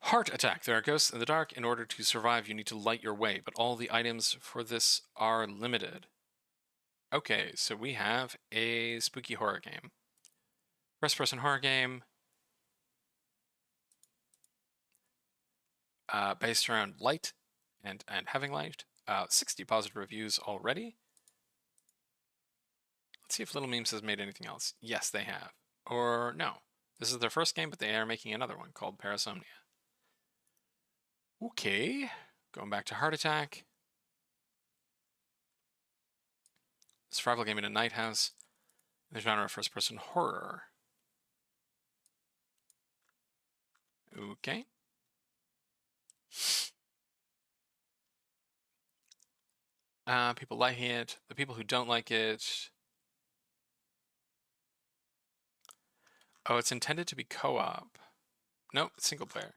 Heart Attack. There are ghosts in the dark. In order to survive, you need to light your way, but all the items for this are limited. Okay, so we have a spooky horror game. First-person horror game based around light and having light. 60 positive reviews already. Let's see if Little Memes has made anything else. Yes, they have. Or no. This is their first game, but they are making another one called Parasomnia. Okay, going back to Heart Attack. Survival game in a night house. The genre of first-person horror. Okay. People like it. The people who don't like it. Oh, it's intended to be co-op. Nope, it's single player.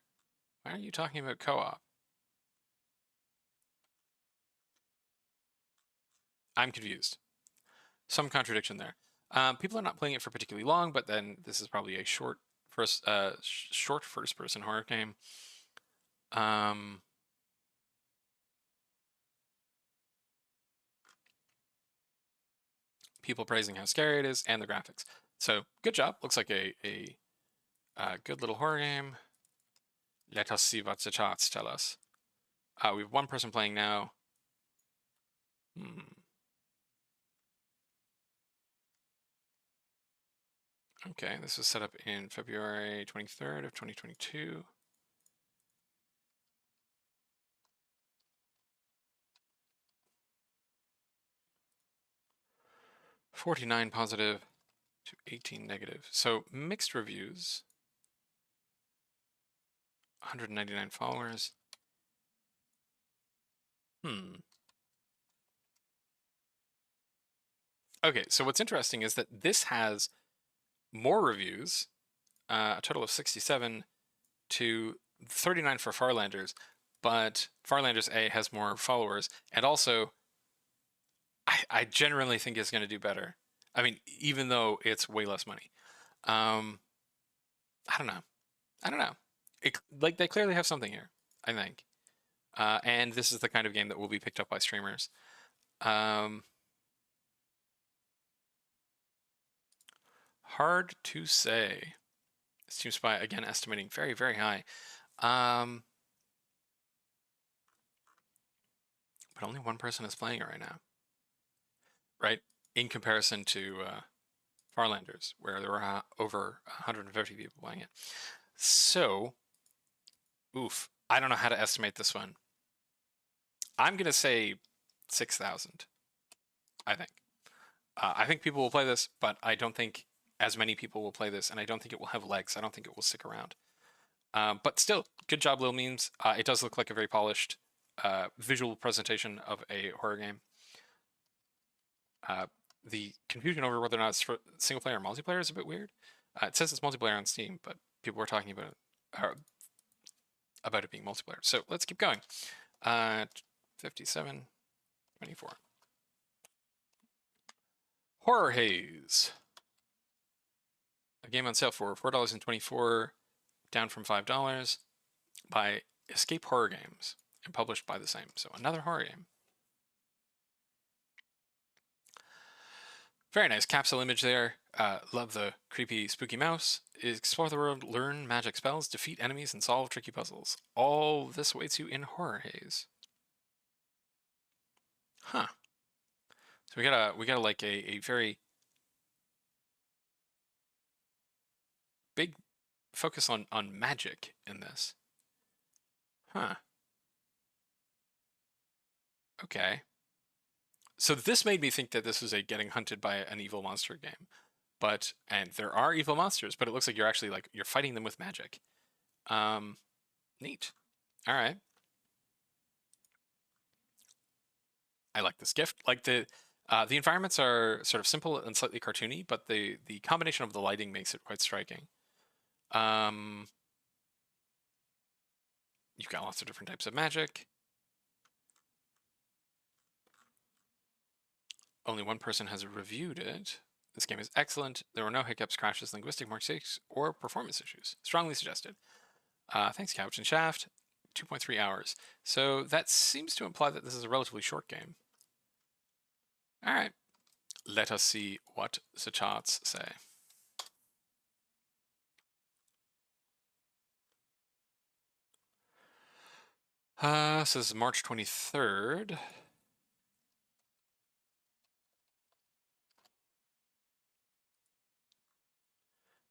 Why are you talking about co-op? I'm confused. Some contradiction there. People are not playing it for particularly long, but then this is probably a short short first-person horror game. People praising how scary it is and the graphics. So good job. Looks like a good little horror game. Let us see what the charts tell us. We have one person playing now. Okay, this was set up in February 23rd of 2022. $49 positive to 18 negative. So mixed reviews. 199 followers. Okay, so what's interesting is that this has more reviews, a total of 67 to 39 for Farlanders, but Farlanders A has more followers, and also I generally think it's going to do better. I mean, even though it's way less money. I don't know. Like, they clearly have something here, I think. And this is the kind of game that will be picked up by streamers. Hard to say. Steam Spy, again, estimating very, very high. But only one person is playing it right now. Right? In comparison to Farlanders, where there were over 150 people playing it. So, oof. I don't know how to estimate this one. I'm going to say 6,000, I think. I think people will play this, but I don't think as many people will play this, and I don't think it will have legs. I don't think it will stick around. But still, good job, Lil Memes. It does look like a very polished visual presentation of a horror game. The confusion over whether or not it's for single player or multiplayer is a bit weird. It says it's multiplayer on Steam, but people were talking about it being multiplayer. So let's keep going. 57, 24. Horror Haze. A game on sale for $4.24, down from $5, by Escape Horror Games, and published by the same. So another horror game. Very nice capsule image there. Love the creepy, spooky mouse. Explore the world, learn magic spells, defeat enemies, and solve tricky puzzles. All this awaits you in Horror Haze. Huh. So we got like a very big focus on magic in this. Huh. Okay. So this made me think that this was a getting hunted by an evil monster game. And there are evil monsters, but it looks like you're actually you're fighting them with magic. Neat. All right. I like this gift. Like the environments are sort of simple and slightly cartoony, but the combination of the lighting makes it quite striking. You've got lots of different types of magic. Only one person has reviewed it. This game is excellent. There were no hiccups, crashes, linguistic mistakes, or performance issues. Strongly suggested. Thanks, Couch and Shaft. 2.3 hours. So that seems to imply that this is a relatively short game. All right. Let us see what the charts say. So this is March 23rd.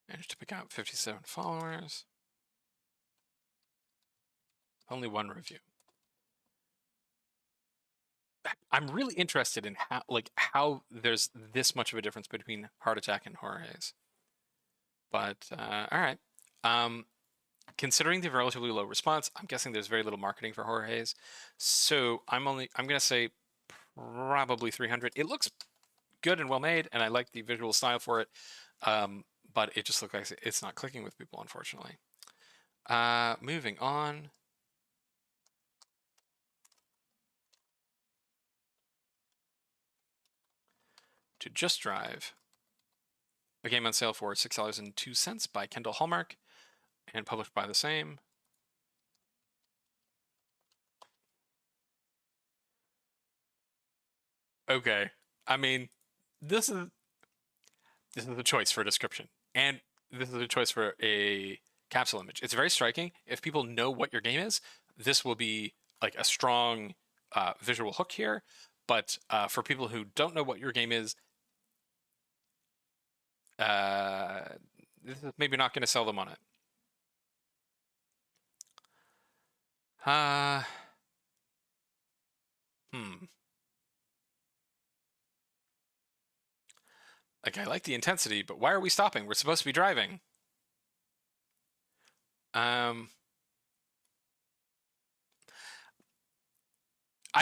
Managed to pick out 57 followers. Only one review. I'm really interested in how there's this much of a difference between Heart Attack and Horror Haze. But all right. Considering the relatively low response, I'm guessing there's very little marketing for Horror Haze. So I'm gonna say probably 300. It looks good and well made, and I like the visual style for it. But it just looks like it's not clicking with people, unfortunately. Moving on. To Just Drive. a game on sale for $6.02 by Kendall Hallmark and published by the same. Okay, I mean, this is a choice for a description, and this is a choice for a capsule image. It's very striking. If people know what your game is, this will be like a strong visual hook here. But for people who don't know what your game is, this is maybe not going to sell them on it. Like, I like the intensity, but why are we stopping? We're supposed to be driving. I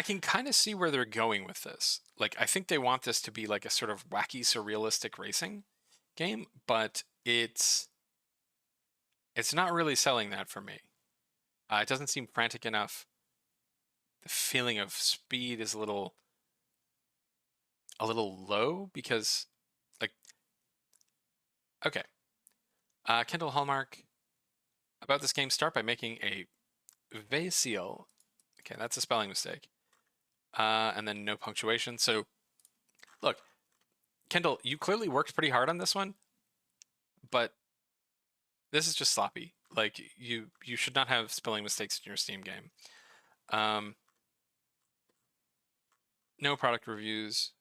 can kind of see where they're going with this. Like, I think they want this to be like a sort of wacky, surrealistic racing game, but it's not really selling that for me. It doesn't seem frantic enough. The feeling of speed is a little low because, like, okay. Kendall Hallmark, about this game, start by making a Vasil. Okay, that's a spelling mistake. And then no punctuation. So, look, Kendall, you clearly worked pretty hard on this one, but this is just sloppy. Like, you should not have spelling mistakes in your Steam game. No product reviews.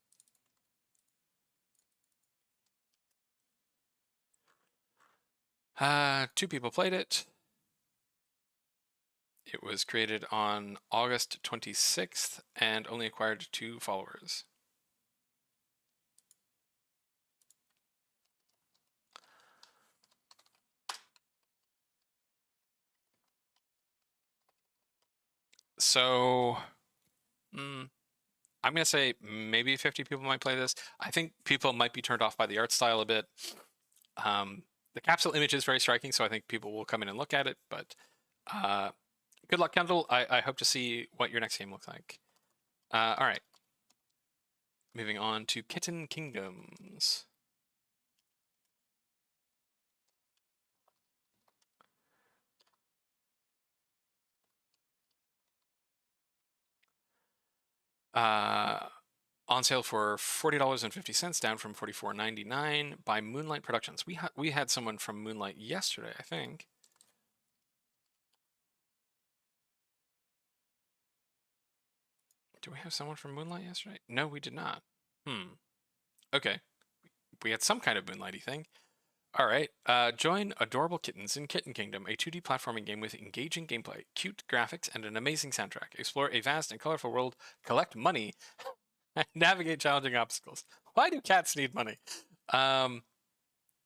Two people played it. It was created on August 26th and only acquired 2 followers. So, I'm going to say maybe 50 people might play this. I think people might be turned off by the art style a bit. The capsule image is very striking, so I think people will come in and look at it, but good luck, Kendall. I hope to see what your next game looks like. All right. Moving on to Kitten Kingdoms. On sale for $40.50, down from $44.99 by Moonlight Productions. We had someone from Moonlight yesterday, I think. Do we have someone from Moonlight yesterday? No, we did not. Okay. We had some kind of Moonlighty thing. All right. Join adorable kittens in Kitten Kingdom, a 2D platforming game with engaging gameplay, cute graphics, and an amazing soundtrack. Explore a vast and colorful world, collect money, and navigate challenging obstacles. Why do cats need money?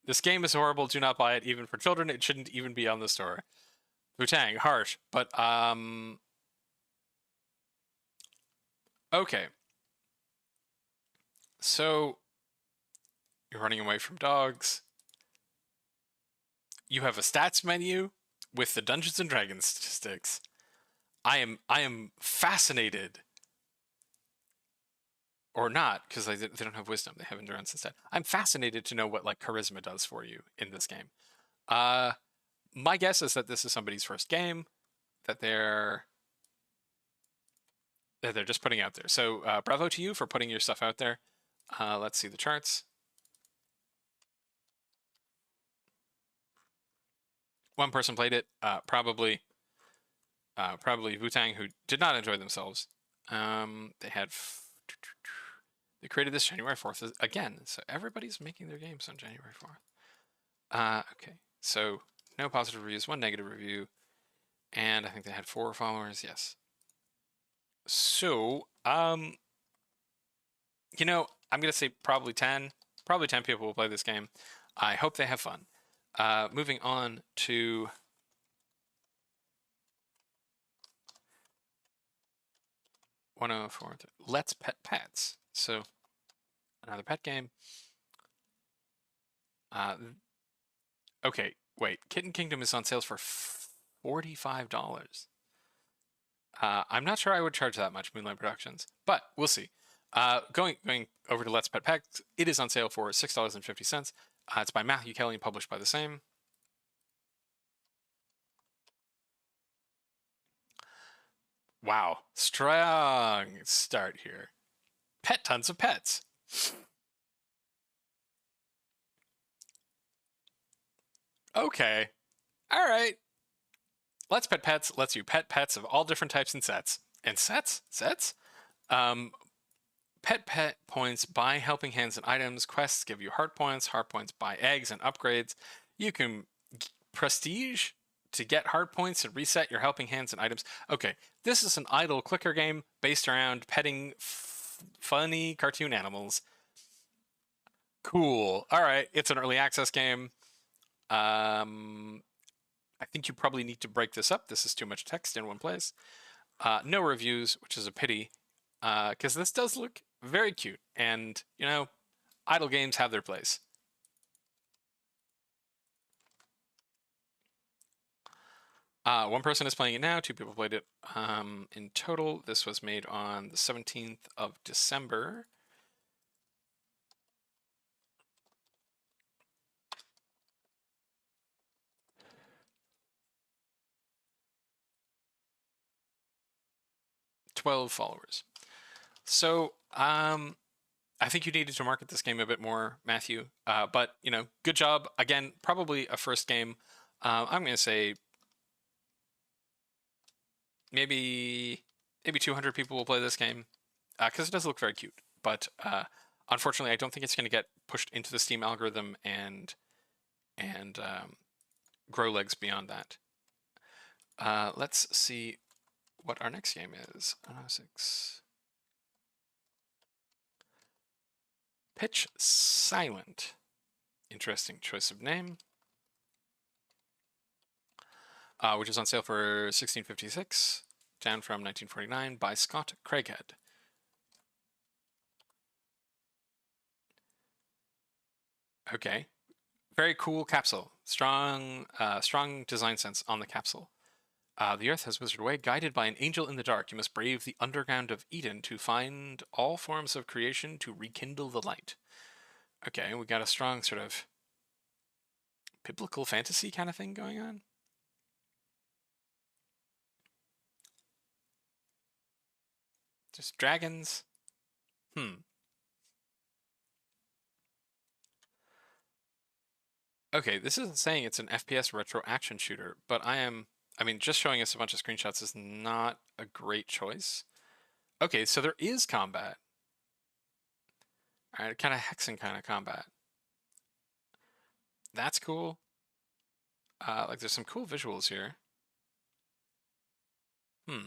This game is horrible. Do not buy it, even for children. It shouldn't even be on the store. Wu-Tang, harsh, but okay. So you're running away from dogs. You have a stats menu with the Dungeons and Dragons statistics. I am fascinated, or not, because they don't have wisdom. They have endurance instead. I'm fascinated to know what like charisma does for you in this game. My guess is that this is somebody's first game that they're just putting out there. So bravo to you for putting your stuff out there. Let's see the charts. One person played it, probably Wu-Tang, who did not enjoy themselves. They created this January 4th again, so everybody's making their games on January 4th. Okay, so no positive reviews, 1 negative review, and I think they had 4 followers. Yes. So, you know, I'm gonna say probably 10. Probably 10 people will play this game. I hope they have fun. Moving on to Let's Pet Pets. So another pet game. Okay, wait. Kitten Kingdom is on sale for $45. I'm not sure I would charge that much, Moonlight Productions, but we'll see. Going over to Let's Pet Pets, it is on sale for $6.50, It's by Matthew Kelly and published by the same. Wow, strong start here. Pet tons of pets. Okay, all right. Let's Pet Pets lets you pet pets of all different types and sets. And sets? Um, pet points buy helping hands and items. Quests give you heart points. Heart points buy eggs and upgrades. You can prestige to get heart points and reset your helping hands and items. Okay, this is an idle clicker game based around petting funny cartoon animals. Cool. All right, it's an early access game. I think you probably need to break this up. This is too much text in one place. No reviews, which is a pity, because this does look very cute. And, you know, idle games have their place. One person is playing it now. 2 people played it in total. This was made on the 17th of December. $12 followers. So, I think you needed to market this game a bit more, Matthew. But, you know, good job. Again, probably a first game. I'm going to say maybe 200 people will play this game because it does look very cute. But unfortunately, I don't think it's going to get pushed into the Steam algorithm and grow legs beyond that. Let's see what our next game is. 6. Pitch Silent. Interesting choice of name. Which is on sale for $16.56, down from $19.49 by Scott Craighead. Okay, very cool capsule. Strong design sense on the capsule. The Earth has withered away, guided by an angel in the dark. You must brave the underground of Eden to find all forms of creation to rekindle the light. Okay, we got a strong sort of biblical fantasy kind of thing going on. Just dragons. Okay, this isn't saying it's an FPS retro action shooter, but I mean, just showing us a bunch of screenshots is not a great choice. Okay, so there is combat. All right, kind of hexing kind of combat. That's cool. Like there's some cool visuals here. All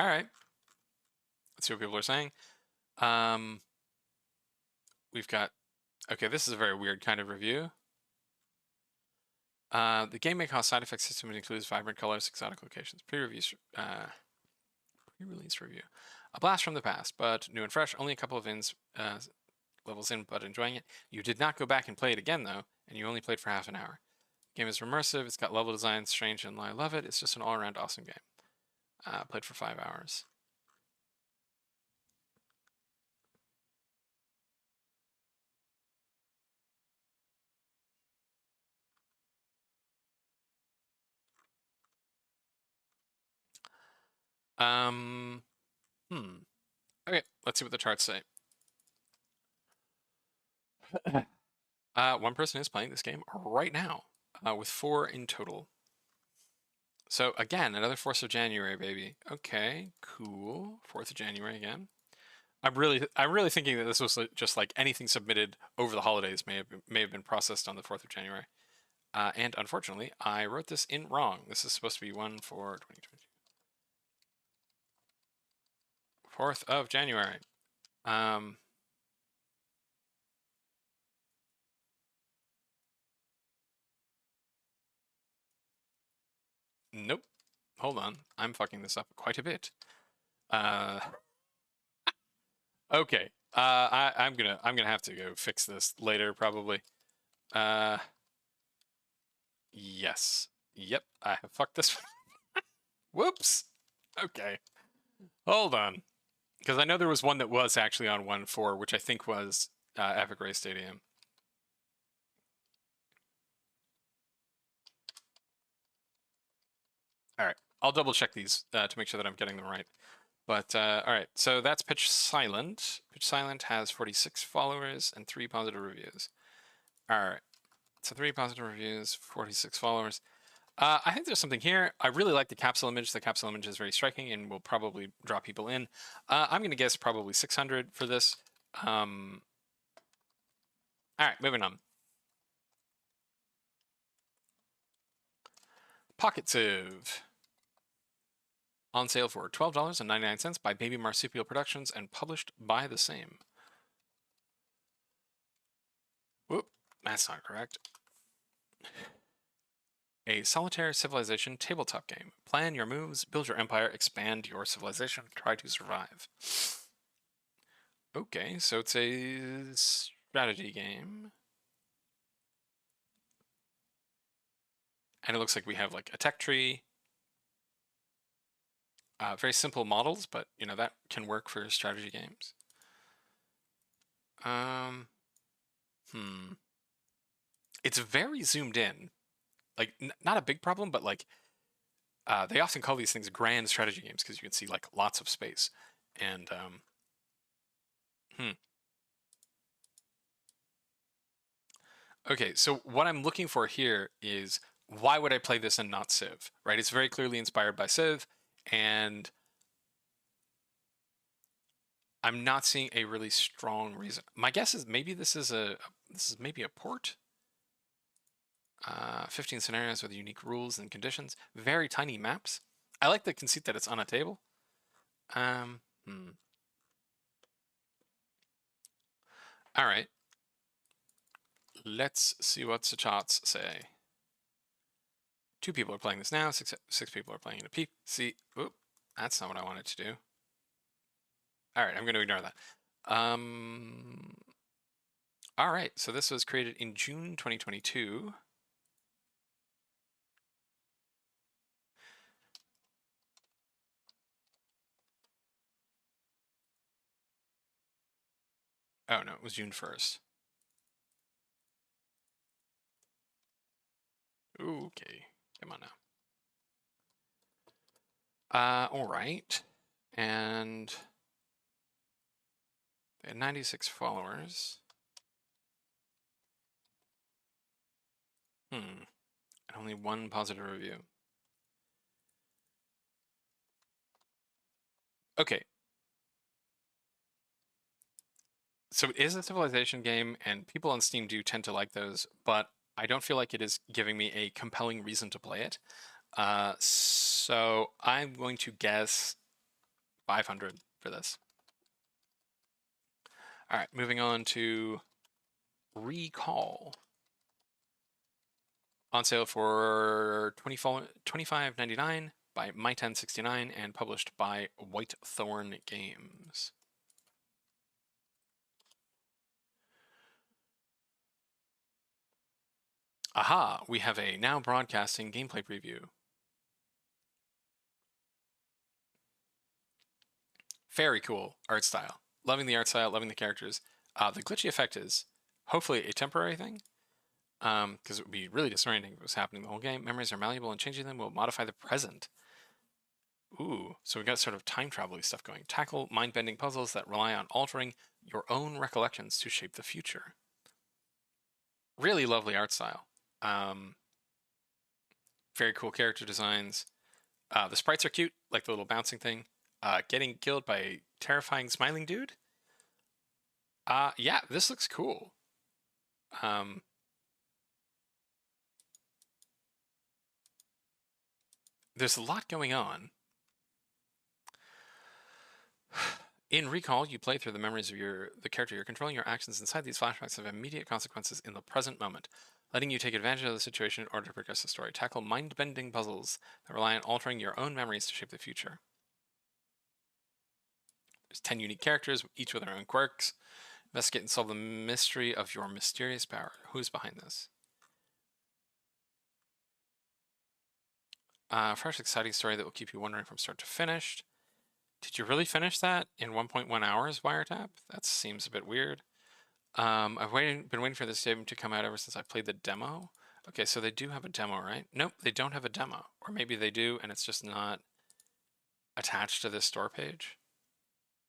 right. Let's see what people are saying. We've got, okay, this is a very weird kind of review. The game may cause side effect system includes vibrant colors, exotic locations. Pre-release review. A blast from the past, but new and fresh. Only a couple of levels in, but enjoying it. You did not go back and play it again, though, and you only played for half an hour. The game is immersive. It's got level design, strange, and I love it. It's just an all-around awesome game. Played for 5 hours. Okay, let's see what the charts say. One person is playing this game right now, with 4 in total. So again, another 4th of January, baby. Okay, cool. 4th of January again. I'm really thinking that this was just like anything submitted over the holidays may have been processed on the 4th of January. And unfortunately, I wrote this in wrong. This is supposed to be one for 2022. 4th of January. Nope. Hold on. I'm fucking this up quite a bit. Okay. I'm gonna have to go fix this later probably. Yes. Yep. I have fucked this one. Whoops. Okay. Hold on. Because I know there was one that was actually on 1.4, which I think was Epic Race Stadium. I'll double check these to make sure that I'm getting them right. But all right, so that's Pitch Silent. Pitch Silent has 46 followers and 3 positive reviews. All right, so 3 positive reviews, 46 followers. I think there's something here. I really like the capsule image. The capsule image is very striking and will probably draw people in. I'm going to guess probably 600 for this. All right, moving on. PocketCiv. On sale for $12.99 by Baby Marsupial Productions and published by the same. Whoop, that's not correct. A solitaire civilization tabletop game. Plan your moves, build your empire, expand your civilization, try to survive. Okay, so it's a strategy game. And it looks like we have like a tech tree. Very simple models, but you know, that can work for strategy games. It's very zoomed in. Like, not a big problem, but like, they often call these things grand strategy games because you can see like lots of space. And, Okay, so what I'm looking for here is why would I play this and not Civ, right? It's very clearly inspired by Civ, and I'm not seeing a really strong reason. My guess is maybe this is maybe a port. 15 scenarios with unique rules and conditions. Very tiny maps. I like the conceit that it's on a table. All right. Let's see what the charts say. 2 people are playing this now. Six people are playing in a peep. See, oop, that's not what I wanted to do. All right, I'm going to ignore that. All right, so this was created in June 2022. Oh no, it was June 1st. Okay, come on now. All right, and they had 96 followers. And only 1 positive review. Okay. So it is a civilization game, and people on Steam do tend to like those, but I don't feel like it is giving me a compelling reason to play it. So I'm going to guess 500 for this. All right, moving on to Recall. On sale for $25.99 by My1069 and published by Whitethorn Games. Aha, we have a now broadcasting gameplay preview. Very cool art style. Loving the art style, loving the characters. The glitchy effect is hopefully a temporary thing, because it would be really disorienting if it was happening the whole game. Memories are malleable and changing them will modify the present. Ooh, so we got sort of time travel-y stuff going. Tackle mind-bending puzzles that rely on altering your own recollections to shape the future. Really lovely art style. Very cool character designs. The sprites are cute, like the little bouncing thing. Getting killed by a terrifying smiling dude. Yeah, this looks cool. There's a lot going on. In Recall, you play through the memories of the character you're controlling. Your actions inside these flashbacks have immediate consequences in the present moment, letting you take advantage of the situation in order to progress the story. Tackle mind-bending puzzles that rely on altering your own memories to shape the future. There's 10 unique characters, each with their own quirks. Investigate and solve the mystery of your mysterious power. Who's behind this? Fresh, exciting story that will keep you wondering from start to finish. Did you really finish that in 1.1 hours, Wiretap? That seems a bit weird. I've been waiting for this game to come out ever since I played the demo. Okay, so they do have a demo, right? Nope, they don't have a demo. Or maybe they do, and it's just not attached to this store page.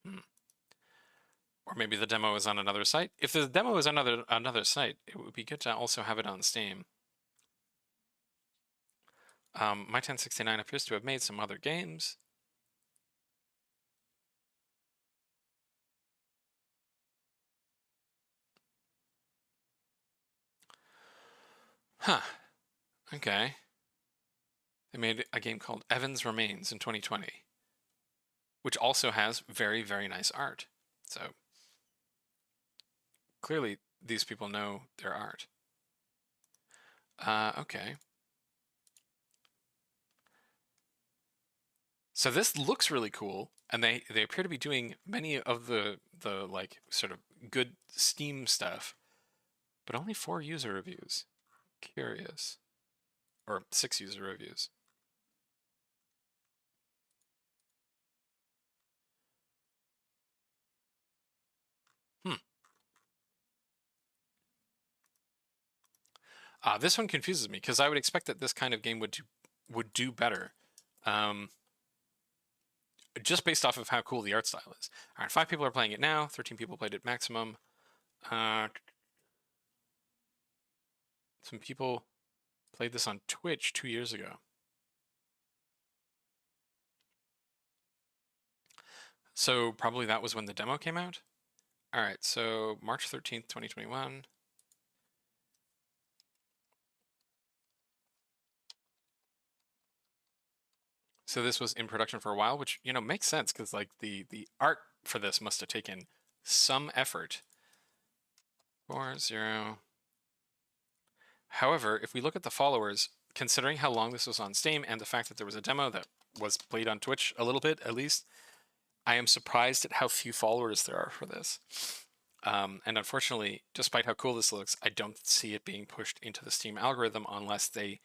Or maybe the demo is on another site. If the demo is on another site, it would be good to also have it on Steam. My 1069 appears to have made some other games. Huh. Okay. They made a game called Evans Remains in 2020, which also has very, very nice art. So clearly these people know their art. Okay. So this looks really cool, and they appear to be doing many of the like sort of good Steam stuff, but only 4 user reviews. Curious. Or 6 user reviews. This one confuses me because I would expect that this kind of game would do better, just based off of how cool the art style is. All right, 5 people are playing it now. 13 people played it maximum. Some people played this on Twitch 2 years ago. So probably that was when the demo came out. All right, so March 13th, 2021. So this was in production for a while, which, you know, makes sense because like the art for this must have taken some effort. 4-0. However, if we look at the followers, considering how long this was on Steam and the fact that there was a demo that was played on Twitch a little bit, at least, I am surprised at how few followers there are for this. And unfortunately, despite how cool this looks, I don't see it being pushed into the Steam algorithm unless they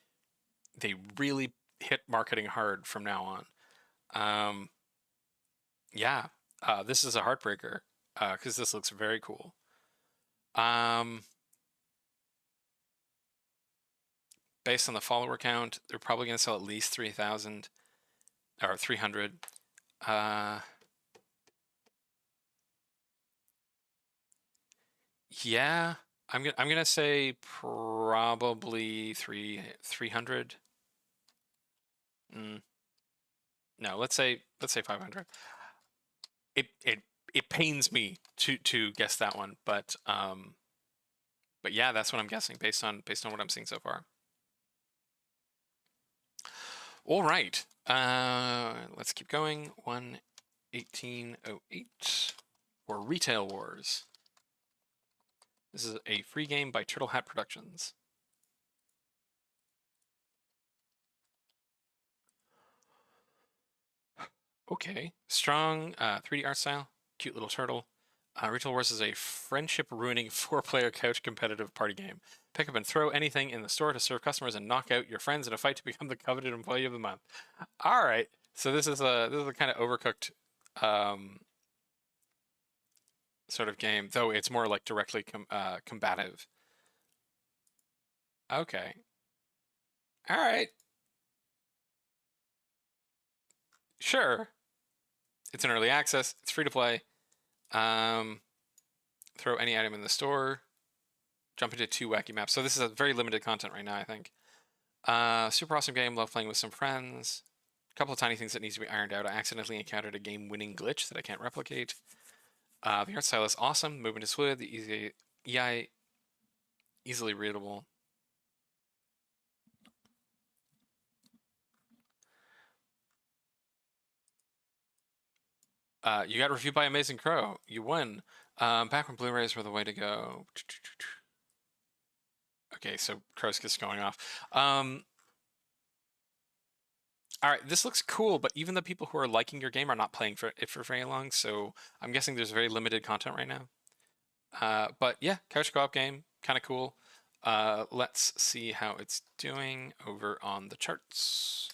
really hit marketing hard from now on. Yeah, this is a heartbreaker because this looks very cool. Based on the follower count, they're probably going to sell at least 3,000 or 300. Yeah, I'm gonna say probably 300. No, let's say 500. It pains me to guess that one, but yeah, that's what I'm guessing based on what I'm seeing so far. All right, let's keep going. 1:18:08 for Retail Wars. This is a free game by Turtle Hat Productions. Okay, strong 3D art style, cute little turtle. Retail Wars is a friendship-ruining 4-player couch competitive party game. Pick up and throw anything in the store to serve customers and knock out your friends in a fight to become the coveted employee of the month. All right, so this is a kind of overcooked sort of game, though it's more like directly combative. Okay. All right. Sure. It's an early access. It's free to play. Throw any item in the store. Jump into 2 wacky maps. So this is a very limited content right now, I think. Super awesome game. Love playing with some friends. A couple of tiny things that needs to be ironed out. I accidentally encountered a game-winning glitch that I can't replicate. The art style is awesome. Movement is fluid. The easily readable. You got reviewed by Amazing Crow. You win. Back when Blu-rays were the way to go. Okay, so Crow's just going off. All right, this looks cool, but even the people who are liking your game are not playing it for very long, so I'm guessing there's very limited content right now. But yeah, couch co-op game, kind of cool. Let's see how it's doing over on the charts.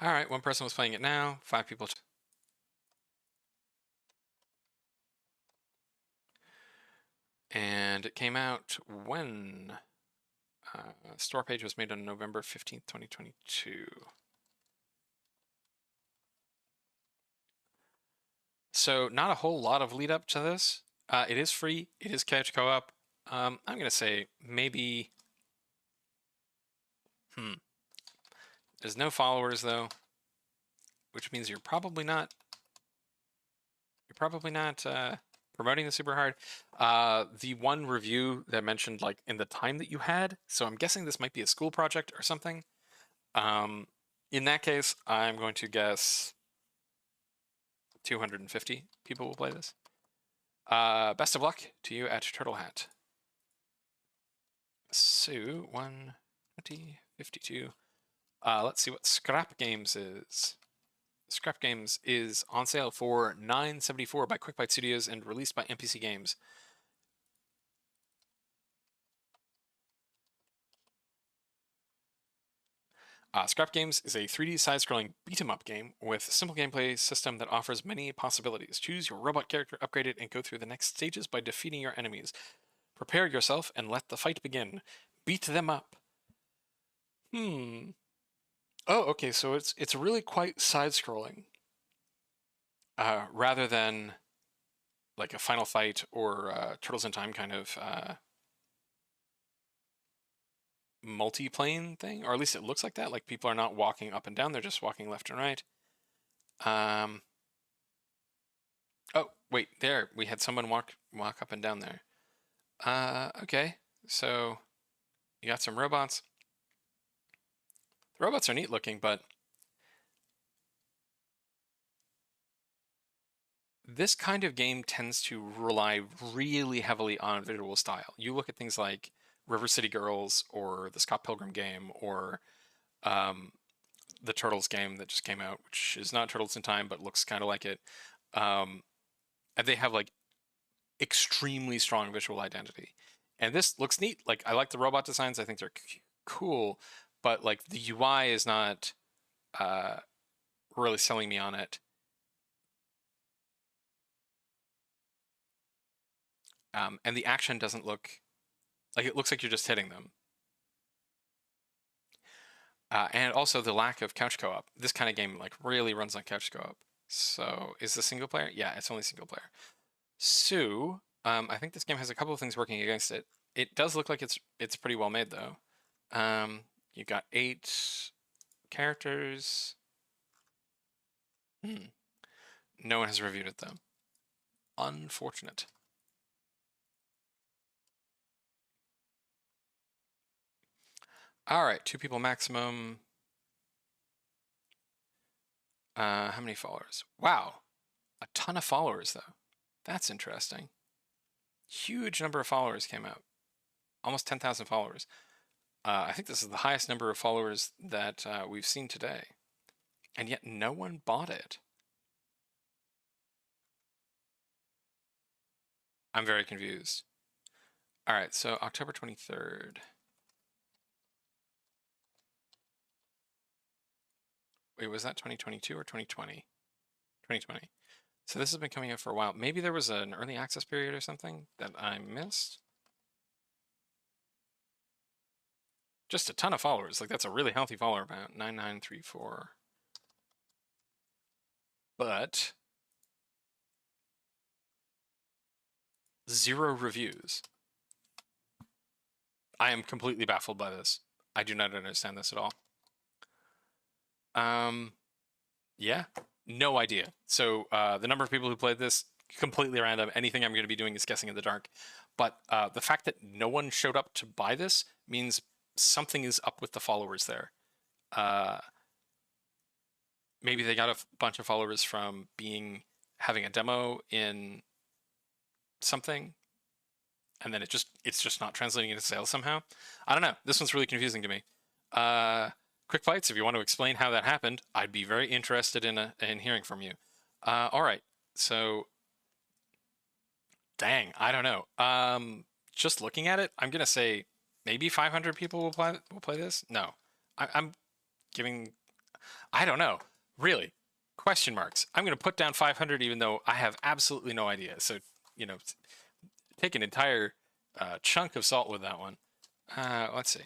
All right, 1 person was playing it now, 5 people. And it came out when? Store page was made on November 15th, 2022. So not a whole lot of lead up to this. It is free. It is couch co-op. I'm gonna say maybe. There's no followers though, which means you're probably not. Promoting this super hard. The one review that mentioned like in the time that you had, so I'm guessing this might be a school project or something. In that case, I'm going to guess 250 people will play this. Best of luck to you at Turtle Hat. So 120, 52. Let's see what Scrap Games is. Scrap Games is on sale for $9.74 by QuickBite Studios and released by NPC Games. Scrap Games is a 3D side-scrolling beat-em-up game with a simple gameplay system that offers many possibilities. Choose your robot character, upgrade it, and go through the next stages by defeating your enemies. Prepare yourself and let the fight begin. Beat them up. Oh, okay, so it's really quite side-scrolling. Rather than like a Final Fight or Turtles in Time kind of multi-plane thing, or at least it looks like that. Like people are not walking up and down; they're just walking left and right. Oh, wait, there we had someone walk up and down there. Okay, so you got some robots. The robots are neat looking, but this kind of game tends to rely really heavily on visual style. You look at things like River City Girls or the Scott Pilgrim game or the Turtles game that just came out, which is not Turtles in Time but looks kind of like it. And they have like extremely strong visual identity. And this looks neat. Like I like the robot designs. I think they're cool, but like the UI is not really selling me on it. And the action doesn't look like it looks like you're just hitting them. And also the lack of couch co-op. This kind of game like really runs on couch co-op. So is this single player? Yeah, it's only single player. So I think this game has a couple of things working against it. It does look like it's pretty well made though. You've got 8 characters. No one has reviewed it though. Unfortunate. All right, 2 people maximum. How many followers? Wow, a ton of followers though. That's interesting. Huge number of followers came out. Almost 10,000 followers. I think this is the highest number of followers that we've seen today. And yet no one bought it. I'm very confused. All right, so October 23rd. Wait, was that 2022 or 2020? 2020. So this has been coming out for a while. Maybe there was an early access period or something that I missed. Just a ton of followers. Like that's a really healthy follower amount. 9934. But 0 reviews. I am completely baffled by this. I do not understand this at all. Yeah, no idea. So the number of people who played this, completely random. Anything I'm going to be doing is guessing in the dark. But the fact that no one showed up to buy this means something is up with the followers there. Maybe they got a bunch of followers from having a demo in something, and then it's just not translating into sales somehow. I don't know. This one's really confusing to me. Quick Fights, if you want to explain how that happened, I'd be very interested in hearing from you. All right, so dang, I don't know. Just looking at it, I'm gonna say maybe 500 people will play this. No, I'm giving. I don't know. Really, question marks. I'm gonna put down 500, even though I have absolutely no idea. So take an entire chunk of salt with that one. Let's see.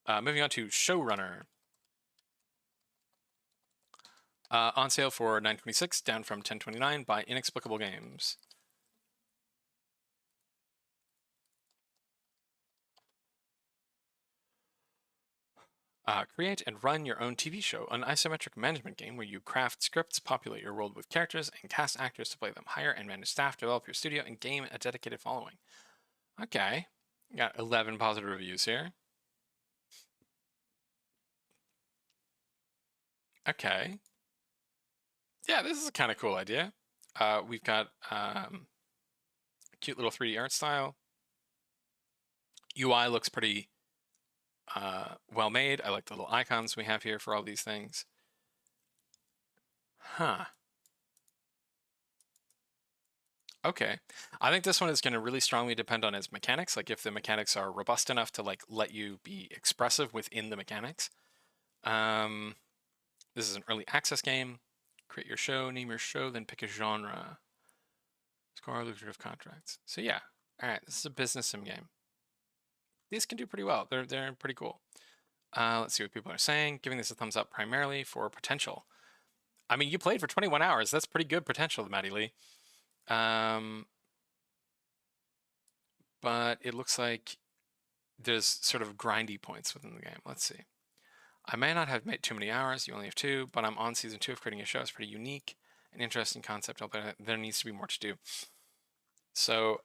Moving on to Showrunner. On sale for $9.26, down from $10.29 by Inexplicable Games. Create and run your own TV show, an isometric management game where you craft scripts, populate your world with characters, and cast actors to play them. Hire and manage staff, develop your studio, and game a dedicated following. Okay. Got 11 positive reviews here. Okay. Yeah, this is a kind of cool idea. We've got cute little 3D art style. UI looks pretty well made. I like the little icons we have here for all these things. Huh. Okay. I think this one is going to really strongly depend on its mechanics. Like if the mechanics are robust enough to like let you be expressive within the mechanics. This is an early access game. Create your show, name your show, then pick a genre. Score lucrative contracts. So yeah. All right. This is a business sim game. These can do pretty well. They're pretty cool. Let's see what people are saying. Giving this a thumbs up primarily for potential. I mean, you played for 21 hours. That's pretty good potential, Maddie Lee. But it looks like there's sort of grindy points within the game. Let's see. I may not have made too many hours. You only have 2, but I'm on season 2 of creating a show. It's pretty unique, an interesting concept, but there needs to be more to do. So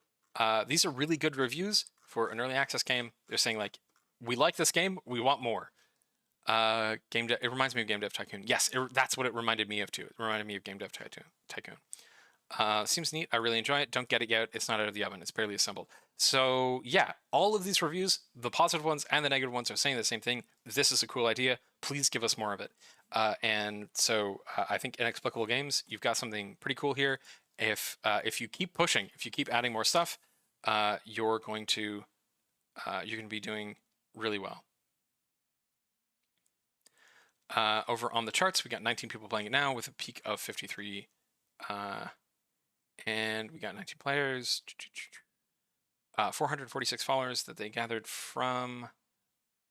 these are really good reviews for an early access game. They're saying like, we like this game, we want more. It reminds me of Game Dev Tycoon. Yes, that's what it reminded me of too. It reminded me of Game Dev Tycoon. Seems neat. I really enjoy it. Don't get it yet. It's not out of the oven. It's barely assembled. So yeah, all of these reviews, the positive ones and the negative ones, are saying the same thing. This is a cool idea. Please give us more of it. And so I think Inexplicable Games, you've got something pretty cool here. If you keep pushing, if you keep adding more stuff, you're going to be doing really well. Over on the charts, we got 19 people playing it now with a peak of 53. And we got 19 players, 446 followers that they gathered from.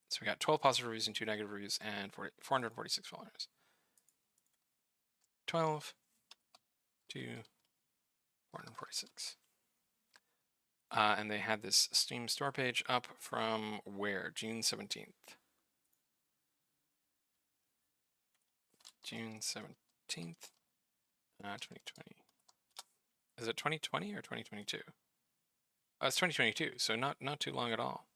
So we got 12 positive reviews and 2 negative reviews and 446 followers. 12 to 446. And they had this Steam store page up from where? June 17th. June 17th, 2020. Is it 2020 or 2022? It's 2022, so not too long at all.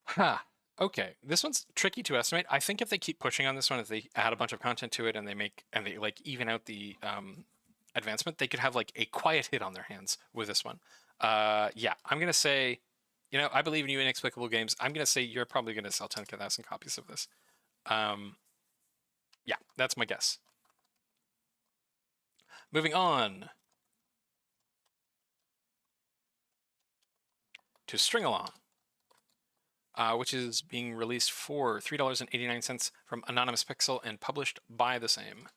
Ha. Okay, this one's tricky to estimate. I think if they keep pushing on this one, if they add a bunch of content to it and they like even out the advancement, they could have like a quiet hit on their hands with this one. Yeah, I'm gonna say, you know, I believe in you, Inexplicable Games. I'm gonna say you're probably gonna sell 10,000 copies of this. Yeah, that's my guess. Moving on to String Along, which is being released for $3.89 from Anonymous Pixel and published by the same.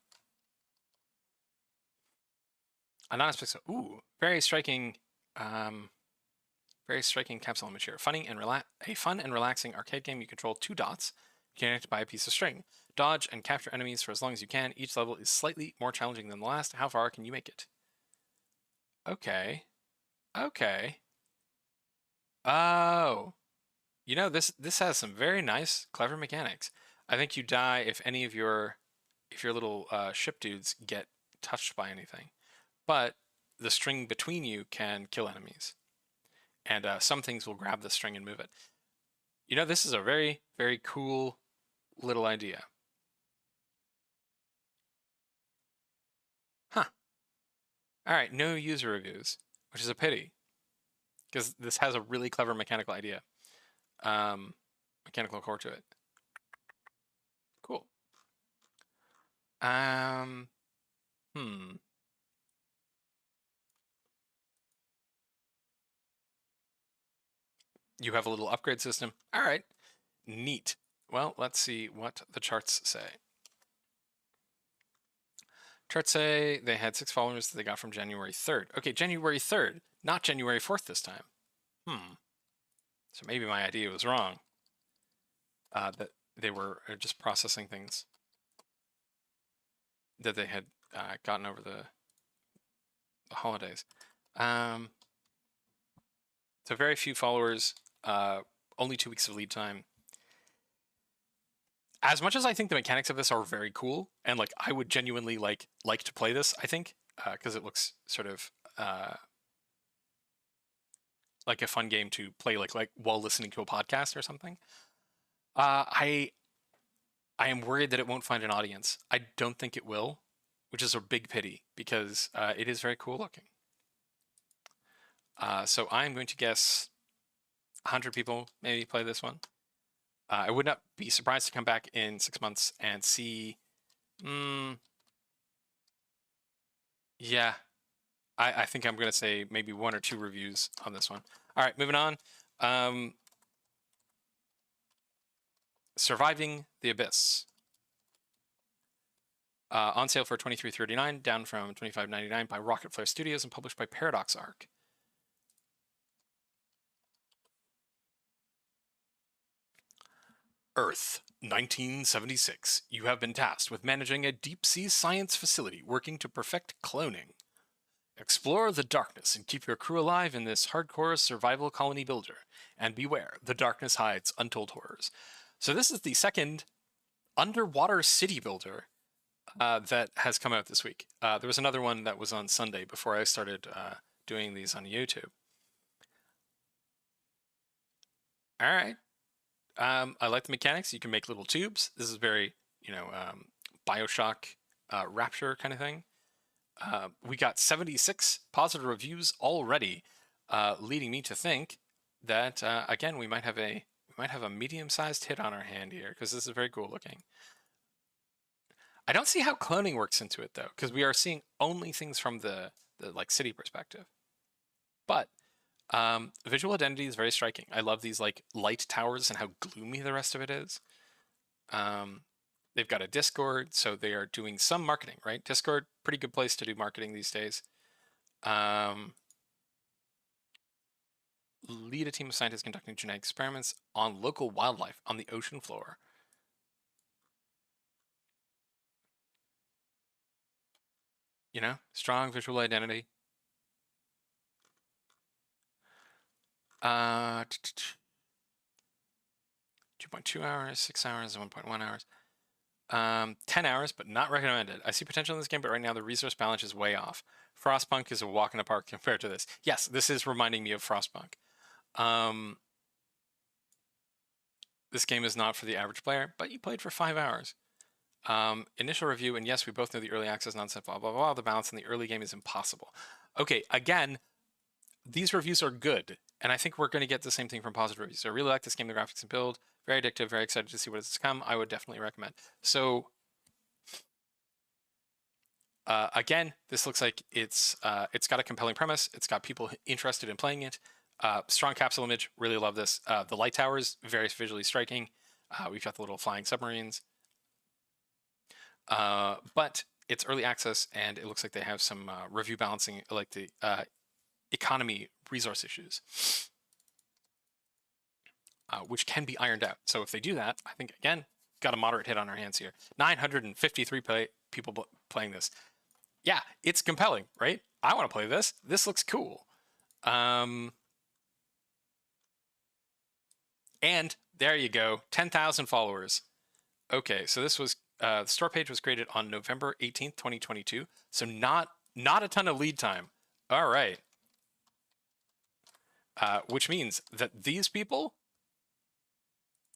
Anonymous Pixel, ooh, very striking capsule image here. A fun and relaxing arcade game. You control 2 dots connected by a piece of string. Dodge and capture enemies for as long as you can. Each level is slightly more challenging than the last. How far can you make it? Okay. Okay. Oh. You know, this has some very nice, clever mechanics. I think you die if any of your little ship dudes get touched by anything. But the string between you can kill enemies. And some things will grab the string and move it. You know, this is a very, very cool little idea. Huh. All right, no user reviews, which is a pity. Because this has a really clever mechanical idea. Mechanical core to it. Cool. You have a little upgrade system. All right. Neat. Well, let's see what the charts say. Charts say they had 6 followers that they got from January 3rd. Okay, January 3rd, not January 4th this time. So maybe my idea was wrong. That they were just processing things that they had gotten over the holidays. So very few followers, only 2 weeks of lead time. As much as I think the mechanics of this are very cool, and like I would genuinely like to play this, I think, because it looks sort of like a fun game to play like while listening to a podcast or something. I am worried that it won't find an audience. I don't think it will, which is a big pity because it is very cool looking. So I'm going to guess 100 people maybe play this one. I would not be surprised to come back in 6 months and see. Yeah, I think I'm going to say maybe 1 or 2 reviews on this one. All right, moving on. Surviving the Abyss. On sale for $23.39, down from $25.99 by Rocket Flare Studios and published by Paradox Arc. Earth, 1976. You have been tasked with managing a deep-sea science facility working to perfect cloning. Explore the darkness and keep your crew alive in this hardcore survival colony builder. And beware, the darkness hides untold horrors. So this is the second underwater city builder that has come out this week. There was another one that was on Sunday before I started doing these on YouTube. All right. I like the mechanics. You can make little tubes. This is very, Bioshock Rapture kind of thing. We got 76 positive reviews already, leading me to think that again we might have a medium-sized hit on our hand here because this is very cool looking. I don't see how cloning works into it though, because we are seeing only things from the like city perspective. But visual identity is very striking. I love these like light towers and how gloomy the rest of it is. They've got a Discord, so they are doing some marketing, right? Discord, pretty good place to do marketing these days. Lead a team of scientists conducting genetic experiments on local wildlife on the ocean floor. Strong visual identity. 2.2 hours, 6 hours, 1.1 hours. 10 hours, but not recommended. I see potential in this game, but right now the resource balance is way off. Frostpunk is a walk in the park compared to this. Yes, this is reminding me of Frostpunk. This game is not for the average player, but you played for 5 hours. Initial review, and yes, we both know the early access nonsense, blah, blah, blah. The balance in the early game is impossible. Okay, again, these reviews are good, and I think we're going to get the same thing from positive reviews. So I really like this game, the graphics and build. Very addictive, very excited to see what is to come. I would definitely recommend. So, again, this looks like it's got a compelling premise. It's got people interested in playing it. Strong capsule image, really love this. The light towers, very visually striking. We've got the little flying submarines. But it's early access, and it looks like they have some review balancing, like the economy resource issues, which can be ironed out. So if they do that, I think, again, got a moderate hit on our hands here. 953 people playing this. Yeah, it's compelling, right? I want to play this. This looks cool. And there you go, 10,000 followers. Okay, so this was, the store page was created on November 18th, 2022. So not a ton of lead time. All right. Which means that these people,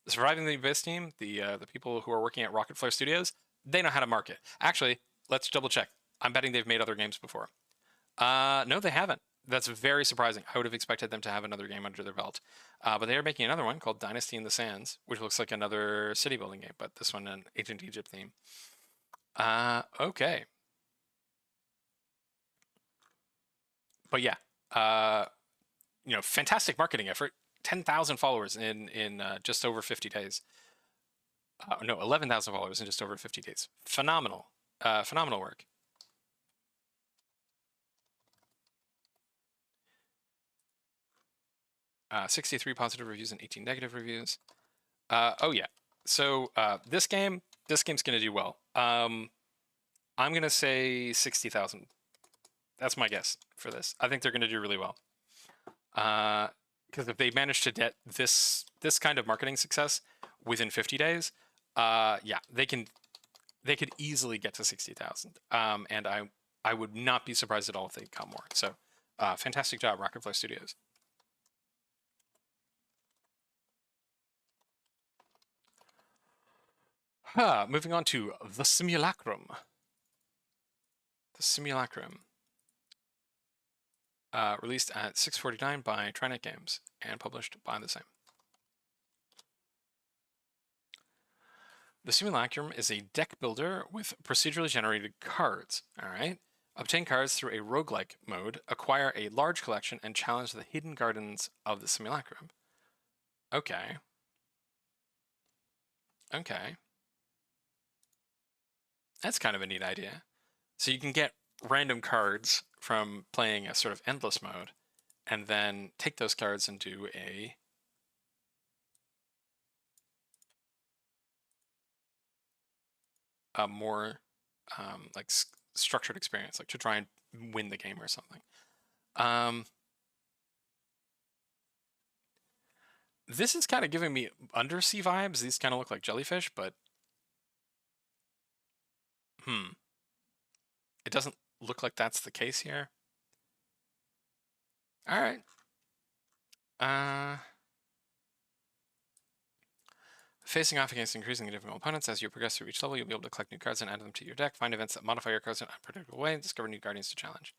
the Surviving the Abyss team, the people who are working at Rocket Flare Studios, they know how to market. Actually, let's double check. I'm betting they've made other games before. No, they haven't. That's very surprising. I would have expected them to have another game under their belt. But they are making another one called Dynasty in the Sands, which looks like another city building game, but this one an Ancient Egypt theme. Okay. But yeah, fantastic marketing effort. 10,000 followers in just over 50 days. No, 11,000 followers in just over 50 days. Phenomenal. Phenomenal work. 63 positive reviews and 18 negative reviews. Oh yeah. So this game's gonna do well. I'm gonna say 60,000. That's my guess for this. I think they're gonna do really well. Because if they manage to get this kind of marketing success within 50 days, yeah, they could easily get to 60,000. And I would not be surprised at all if they got more. So, fantastic job, Rocketfly Studios. Moving on to the Simulacrum. The Simulacrum. Released at 6:49 by Trinet Games and published by the same. The Simulacrum is a deck builder with procedurally generated cards. All right. Obtain cards through a roguelike mode, acquire a large collection, and challenge the hidden gardens of the Simulacrum. Okay. Okay. That's kind of a neat idea. So you can get random cards from playing a sort of endless mode, and then take those cards and do a more like structured experience, like to try and win the game or something. This is kind of giving me undersea vibes. These kind of look like jellyfish, but it doesn't look like that's the case here. All right. Facing off against increasingly difficult opponents, as you progress through each level, you'll be able to collect new cards and add them to your deck, find events that modify your cards in an unpredictable way, and discover new guardians to challenge.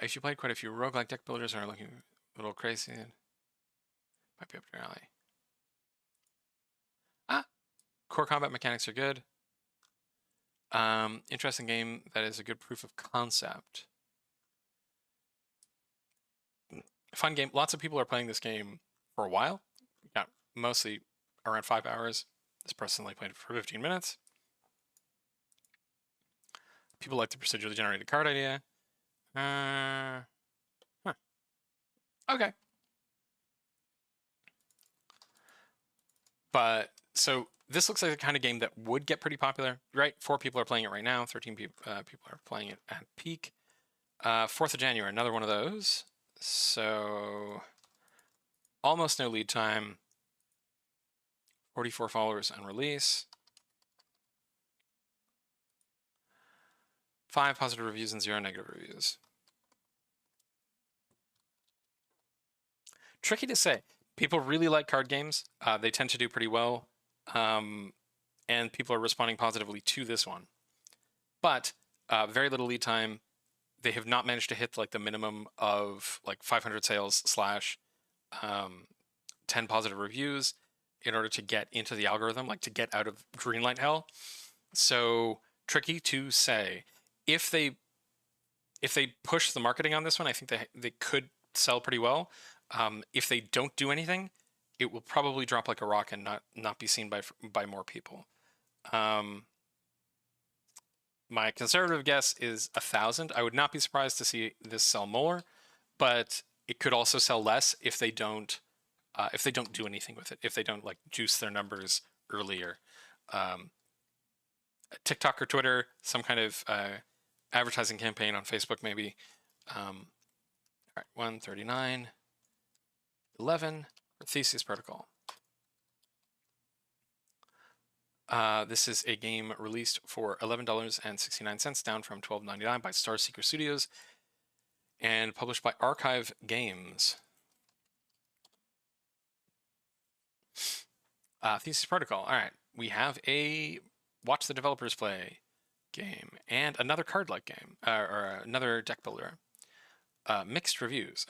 If you played quite a few roguelike deck builders and are looking a little crazy, might be up your alley. Core combat mechanics are good. Interesting game that is a good proof of concept. Fun game. Lots of people are playing this game for a while. Yeah, mostly around 5 hours. This person only played it for 15 minutes. People like the procedurally generated card idea. Okay. But so this looks like the kind of game that would get pretty popular, right? 4 people are playing it right now. 13 people are playing it at peak. 4th of January, another one of those. So almost no lead time. 44 followers on release. 5 positive reviews and 0 negative reviews. Tricky to say. People really like card games. They tend to do pretty well. And people are responding positively to this one. But very little lead time. They have not managed to hit like the minimum of like 500 sales / 10 positive reviews in order to get into the algorithm, like to get out of greenlight hell. So tricky to say. If they push the marketing on this one, I think they could sell pretty well. If they don't do anything, it will probably drop like a rock and not be seen by more people. My conservative guess is 1,000. I would not be surprised to see this sell more, but it could also sell less if they don't do anything with it. If they don't like juice their numbers earlier. TikTok or Twitter, some kind of advertising campaign on Facebook maybe. All right, 139, 11 for Theseus Protocol. This is a game released for $11.69, down from $12.99 by Starseeker Studios, and published by Archive Games. Theseus Protocol. All right, we have a Watch the Developers Play game and another card-like game, or another deck builder. Mixed reviews.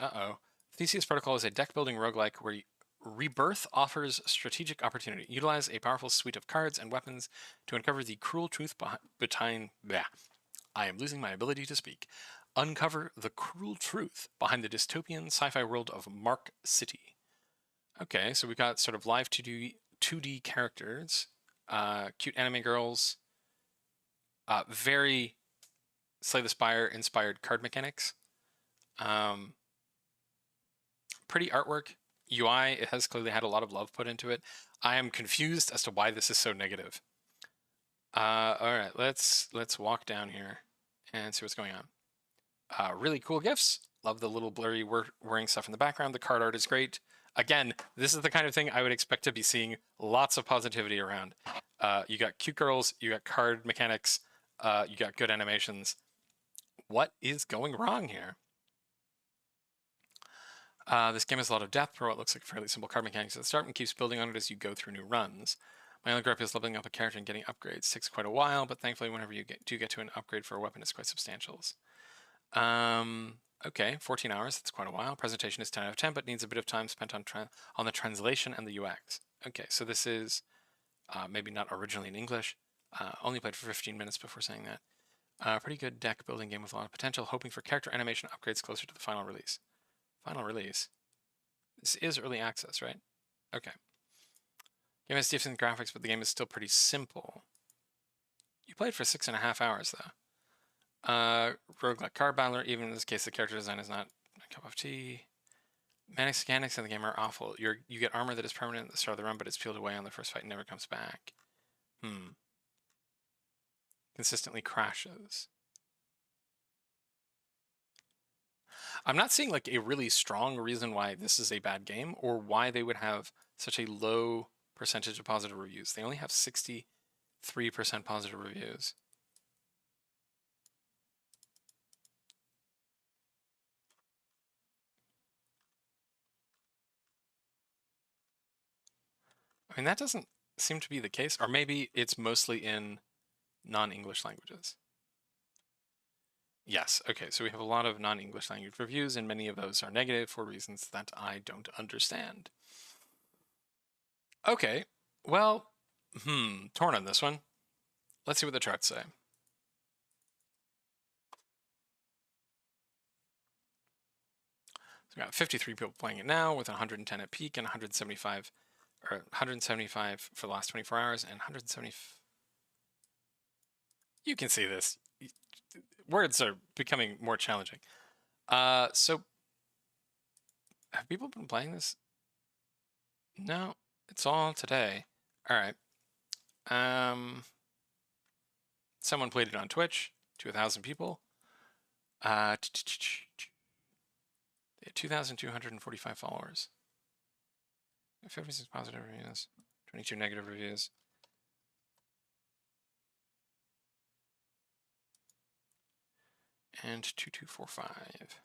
Theseus Protocol is a deck-building roguelike where Rebirth offers strategic opportunity. Utilize a powerful suite of cards and weapons to uncover the cruel truth behind... I am losing my ability to speak. Uncover the cruel truth behind the dystopian sci-fi world of Mark City. Okay, so we got sort of live 2D characters. Cute anime girls. Very Slay the Spire inspired card mechanics. Pretty artwork. UI, it has clearly had a lot of love put into it. I am confused as to why this is so negative. All right, let's walk down here and see what's going on. Really cool gifts. Love the little blurry whirring stuff in the background. The card art is great. Again, this is the kind of thing I would expect to be seeing lots of positivity around. You got cute girls, you got card mechanics, you got good animations. What is going wrong here? This game has a lot of depth for what looks like fairly simple card mechanics at the start and keeps building on it as you go through new runs. My only gripe is leveling up a character and getting upgrades. Takes quite a while, but thankfully whenever you do get to an upgrade for a weapon, it's quite substantial. Okay, 14 hours, that's quite a while. Presentation is 10 out of 10, but needs a bit of time spent on the translation and the UX. Okay, so this is maybe not originally in English. Only played for 15 minutes before saying that. Pretty good deck building game with a lot of potential, hoping for character animation upgrades closer to the final release. Final release. This is early access, right? Okay. Game has decent graphics, but the game is still pretty simple. You played for 6.5 hours, though. Roguelike card battler, even in this case, the character design is not a cup of tea. Mechanics in the game are awful. You get armor that is permanent at the start of the run, but it's peeled away on the first fight and never comes back. Consistently crashes. I'm not seeing like a really strong reason why this is a bad game or why they would have such a low percentage of positive reviews. They only have 63% positive reviews. I mean, that doesn't seem to be the case, or maybe it's mostly in non-English languages. Yes, okay, so we have a lot of non-English language reviews, and many of those are negative for reasons that I don't understand. Okay, well, torn on this one. Let's see what the charts say. So we got 53 people playing it now, with 110 at peak and 175 for the last 24 hours, and 170. You can see this. Words are becoming more challenging. So have people been playing this? No, it's all today. All right. Someone played it on Twitch to 1,000 people. 2,245 followers. 56 positive reviews, 22 negative reviews. And 2245.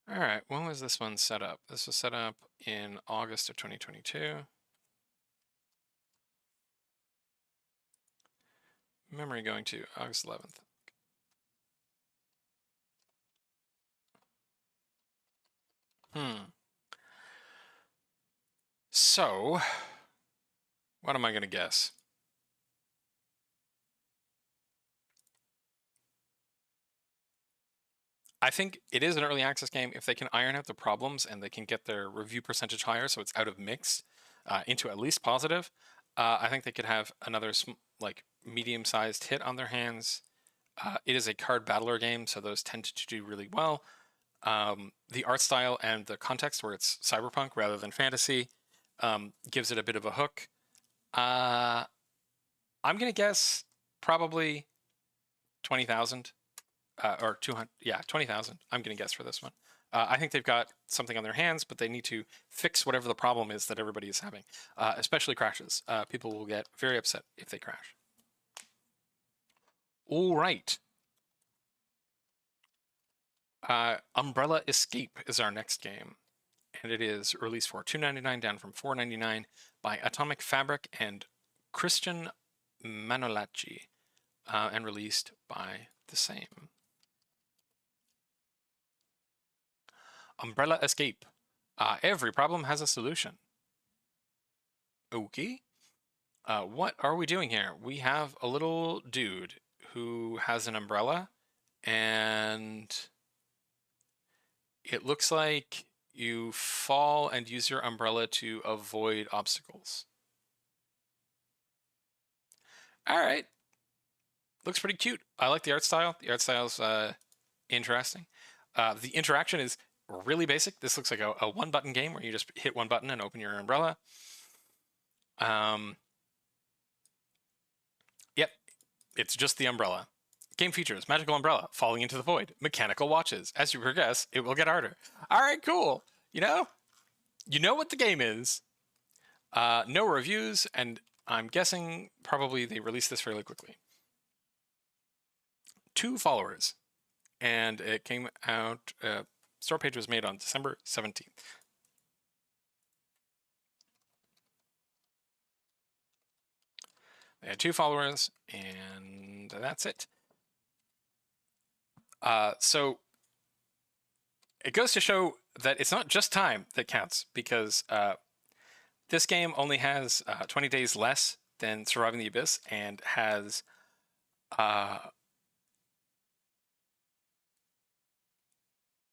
All right, when was this one set up? This was set up in August of 2022. Memory going to August 11th. So, what am I going to guess? I think it is an early access game. If they can iron out the problems and they can get their review percentage higher, so it's out of mixed into at least positive, I think they could have another like medium-sized hit on their hands. It is a card battler game, so those tend to do really well. The art style and the context, where it's cyberpunk rather than fantasy, gives it a bit of a hook. I'm gonna guess probably 20,000 or 200. Yeah, 20,000. I'm gonna guess for this one. I think they've got something on their hands, but they need to fix whatever the problem is that everybody is having, especially crashes. People will get very upset if they crash. All right. Umbrella Escape is our next game, and it is released for $2.99, down from $4.99, by Atomic Fabric and Christian Manolacci, and released by the same. Umbrella Escape. Every problem has a solution. Okay. What are we doing here? We have a little dude who has an umbrella, and it looks like you fall and use your umbrella to avoid obstacles. All right. looks pretty cute. I like the art style. The art style's interesting. The interaction is really basic. This looks like a one-button game where you just hit one button and open your umbrella. Yep, it's just the umbrella. Game features: magical umbrella, falling into the void, mechanical watches. As you progress, it will get harder. All right, cool. You know what the game is. No reviews, and I'm guessing probably they released this fairly quickly. 2 followers, and it came out. Store page was made on December 17th. They had 2 followers, and that's it. So it goes to show that it's not just time that counts, because this game only has 20 days less than Surviving the Abyss, and has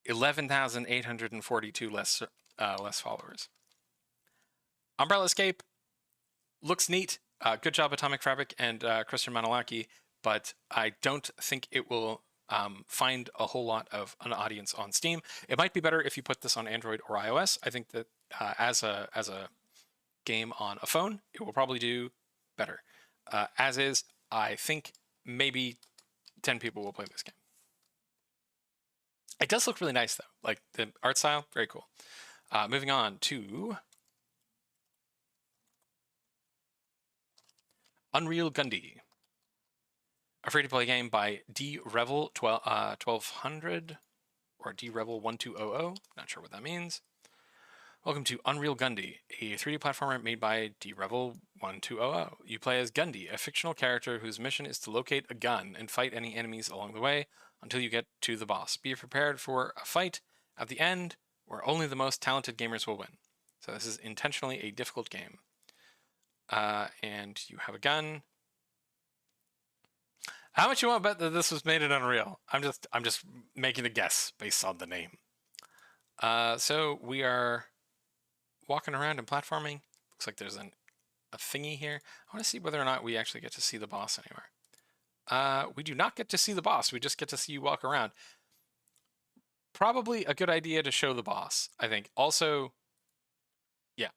11,842 less followers. Umbrella Escape looks neat. Good job, Atomic Fabric and Christian Manolaki, but I don't think it will find a whole lot of an audience on Steam. It might be better if you put this on Android or iOS. I think that as a game on a phone, it will probably do better. As is, I think maybe 10 people will play this game. It does look really nice, though. Like, the art style, very cool. Moving on to UnrealGundy, a free-to-play game by D-Revel 1200, or D-Revel 1200, not sure what that means. Welcome to UnrealGundy, a 3D platformer made by D-Revel 1200. You play as Gundy, a fictional character whose mission is to locate a gun and fight any enemies along the way until you get to the boss. Be prepared for a fight at the end where only the most talented gamers will win. So this is intentionally a difficult game. And you have a gun. How much you want to bet that this was made in Unreal? I'm just making a guess based on the name. So we are walking around and platforming. Looks like there's a thingy here. I want to see whether or not we actually get to see the boss anywhere. We do not get to see the boss. We just get to see you walk around. Probably a good idea to show the boss, I think. Also, yeah.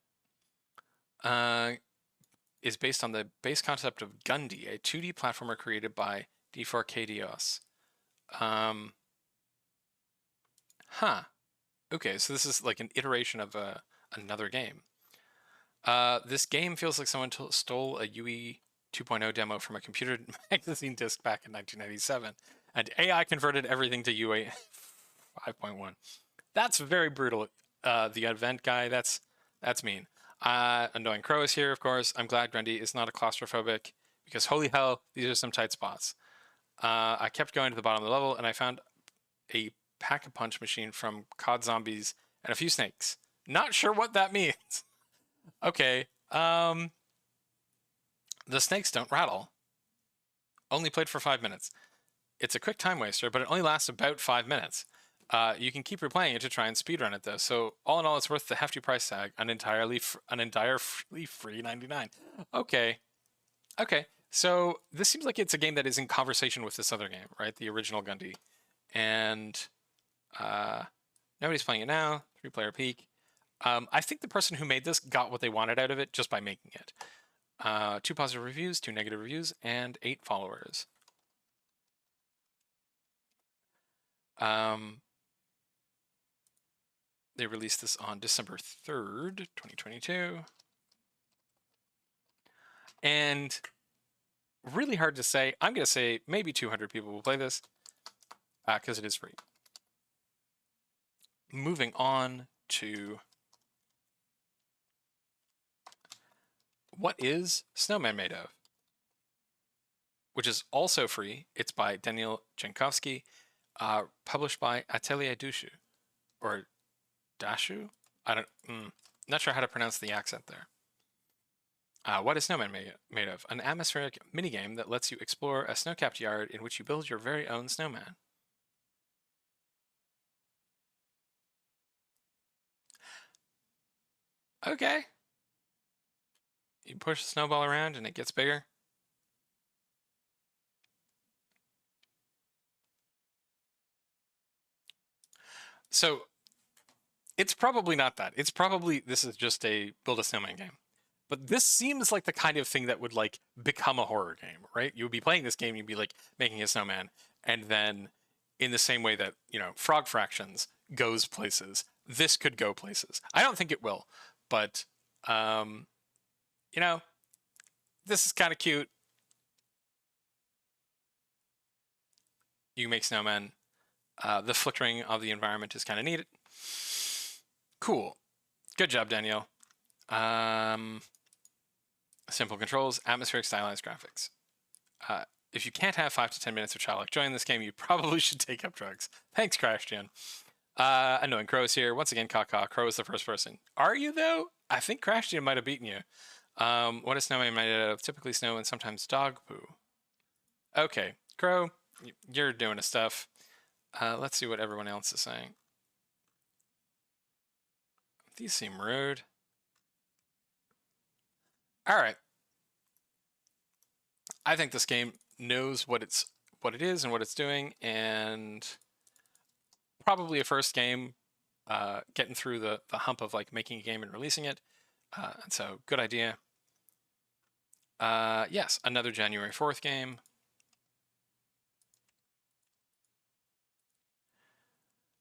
Is based on the base concept of Gundy, a 2D platformer created by D4KDOS. Okay, so this is like an iteration of another game. This game feels like someone stole a UE 2.0 demo from a computer magazine disc back in 1997, and AI converted everything to UA 5.1. That's very brutal. The event guy, that's mean. Annoying Crow is here, of course. I'm glad Grundy is not a claustrophobic, because holy hell, these are some tight spots. I kept going to the bottom of the level, and I found a pack-a-punch machine from COD Zombies and a few snakes. Not sure what that means. Okay. The snakes don't rattle. Only played for 5 minutes. It's a quick time waster, but it only lasts about 5 minutes. You can keep replaying it to try and speedrun it, though. So all in all, it's worth the hefty price tag, an entirely free 99. Okay. So this seems like it's a game that is in conversation with this other game, right? The original Gundy. And nobody's playing it now. 3-player peak. I think the person who made this got what they wanted out of it just by making it. 2 positive reviews, 2 negative reviews, and 8 followers. They released this on December 3rd, 2022. And really hard to say. I'm going to say maybe 200 people will play this because it is free. Moving on to what is Snowman made of? Which is also free. It's by Daniel Jankowski, published by Atelier Dushu, or Dashu? Not sure how to pronounce the accent there. What is Snowman made of? An atmospheric minigame that lets you explore a snow-capped yard in which you build your very own snowman. Okay. You push the snowball around and it gets bigger. So it's probably not that. It's probably, this is just a build a snowman game. But this seems like the kind of thing that would like become a horror game, right? You would be playing this game, you'd be like making a snowman, and then in the same way that, you know, Frog Fractions goes places, this could go places. I don't think it will, but you know, this is kind of cute. You can make snowmen. The flickering of the environment is kind of neat. Cool. Good job, Danielle. Simple controls, atmospheric stylized graphics. If you can't have 5 to 10 minutes of childlike joy in this game, you probably should take up drugs. Thanks, CrashGen. Annoying Crow's here. Once again, Kaka. Crow is the first person. Are you, though? I think CrashGen might have beaten you. What is snowman made out of? Typically snow and sometimes dog poo. Okay, Crow, you're doing a stuff. Let's see what everyone else is saying. These seem rude. All right. I think this game knows what it is and what it's doing, and probably a first game getting through the hump of like making a game and releasing it. And so good idea. Yes, another January 4th game.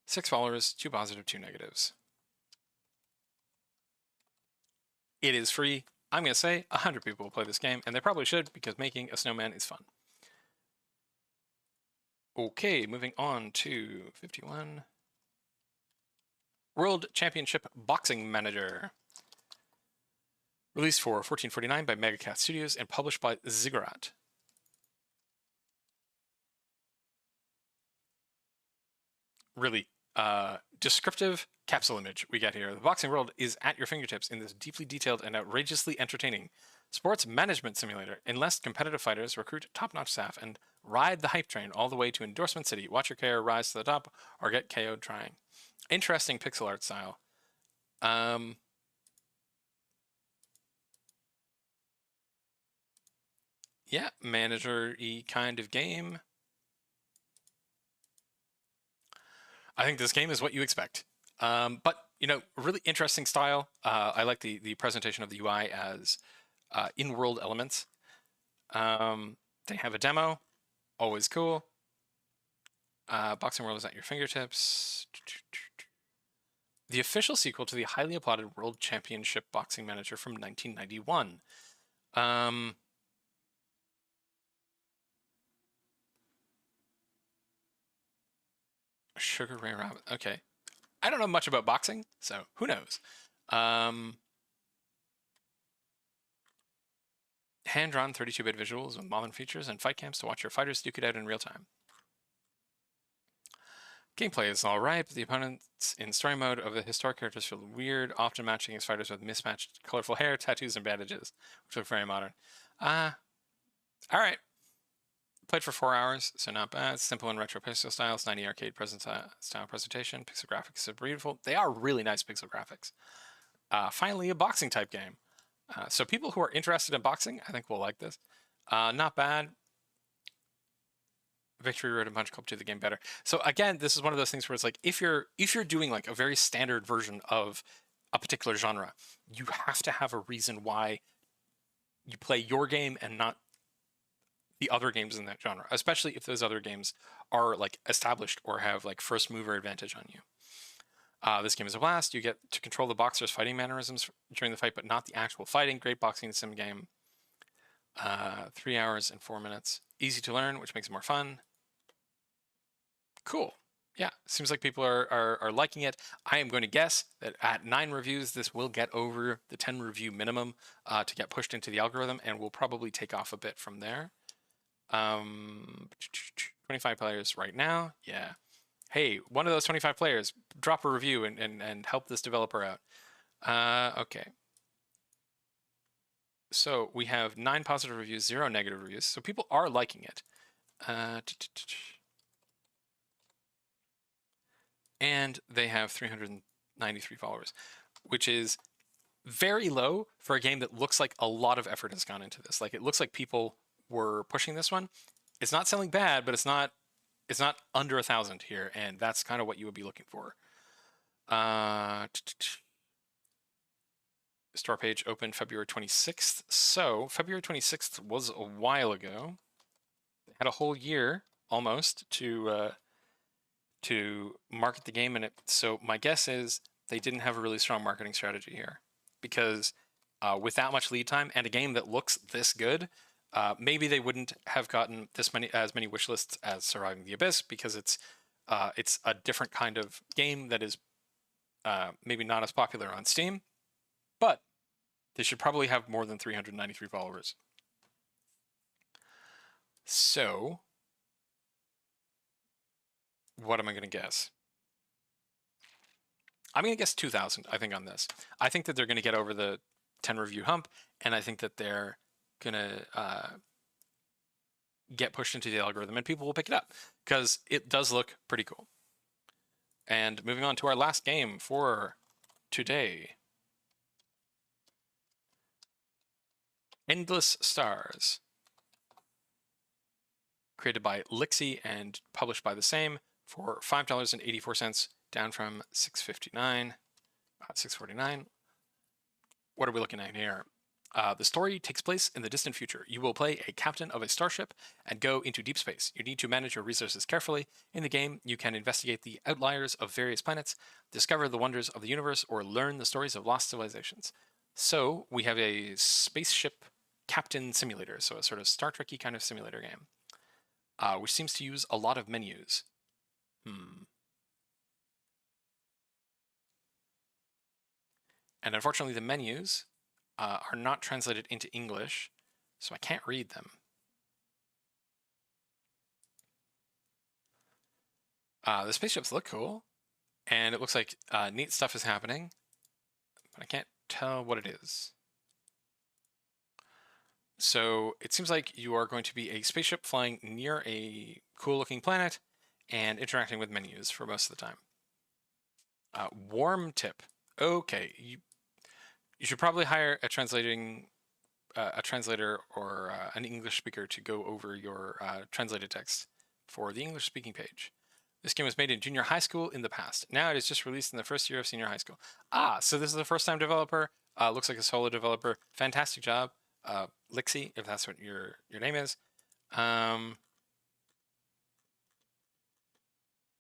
Six followers, 2 positive, 2 negatives. It is free. I'm going to say 100 people will play this game, and they probably should because making a snowman is fun. Okay, moving on to 51. World Championship Boxing Manager. Released for $14.49 by Megacat Studios and published by Ziggurat. Really descriptive capsule image we get here. The boxing world is at your fingertips in this deeply detailed and outrageously entertaining sports management simulator. Enlist competitive fighters, recruit top-notch staff, and ride the hype train all the way to Endorsement City. Watch your career rise to the top or get KO'd trying. Interesting pixel art style. Yeah, manager-y kind of game. I think this game is what you expect. But, you know, really interesting style. I like the presentation of the UI as in-world elements. They have a demo. Always cool. Boxing World is at your fingertips. The official sequel to the highly applauded World Championship Boxing Manager from 1991. Sugar Ray Robin. Okay. I don't know much about boxing, so who knows? Hand-drawn 32-bit visuals with modern features and fight camps to watch your fighters duke it out in real time. Gameplay is alright, but the opponents in story mode of the historic characters feel weird, often matching his fighters with mismatched colorful hair, tattoos, and bandages, which look very modern. Alright. Played for 4 hours, so not bad. Simple and retro pixel styles, 90 arcade style presentation. Pixel graphics are beautiful. They are really nice pixel graphics. Finally, a boxing type game. So people who are interested in boxing, I think will like this. Not bad. Victory Road and Punch Club 2 the game better. So again, this is one of those things where it's like if you're doing like a very standard version of a particular genre, you have to have a reason why you play your game and not the other games in that genre, especially if those other games are like established or have like first mover advantage on you. This game is a blast. You get to control the boxer's fighting mannerisms during the fight, but not the actual fighting. Great boxing sim game. 3 hours and 4 minutes. Easy to learn, which makes it more fun. Cool. Yeah, seems like people are liking it. I am going to guess that at 9 reviews, this will get over the 10 review minimum to get pushed into the algorithm, and will probably take off a bit from there. 25 players right now. Yeah. Hey, one of those 25 players, drop a review and help this developer out. Okay. So we have 9 positive reviews, 0 negative reviews. So people are liking it. And they have 393 followers, which is very low for a game that looks like a lot of effort has gone into this. Like it looks like people were pushing this one. It's not selling bad, but it's not under 1,000 here, and that's kind of what you would be looking for. Store page opened February 26th. So February 26th was a while ago. They had a whole year almost to market the game, and so my guess is they didn't have a really strong marketing strategy here, because with that much lead time and a game that looks this good, maybe they wouldn't have gotten as many wish lists as Surviving the Abyss, because it's a different kind of game that is maybe not as popular on Steam, but they should probably have more than 393 followers. So, what am I going to guess? I'm going to guess 2,000, I think, on this. I think that they're going to get over the 10 review hump, and I think that they're going to get pushed into the algorithm, and people will pick it up, because it does look pretty cool. And moving on to our last game for today. Endless Stars. Created by Lixie and published by the same for $5.84, down from $6.59, $6.49. What are we looking at here? The story takes place in the distant future. You will play a captain of a starship and go into deep space. You need to manage your resources carefully. In the game, you can investigate the outliers of various planets, discover the wonders of the universe, or learn the stories of lost civilizations. So we have a spaceship captain simulator, so a sort of Star Trek-y kind of simulator game, which seems to use a lot of menus. And unfortunately, the menus are not translated into English, so I can't read them. The spaceships look cool, and it looks like neat stuff is happening, but I can't tell what it is. So it seems like you are going to be a spaceship flying near a cool-looking planet and interacting with menus for most of the time. Warm tip. Okay, you should probably hire a translator or an English speaker to go over your translated text for the English-speaking page. This game was made in junior high school in the past. Now it is just released in the first year of senior high school. So this is a first-time developer. Looks like a solo developer. Fantastic job, Lixie, if that's what your name is.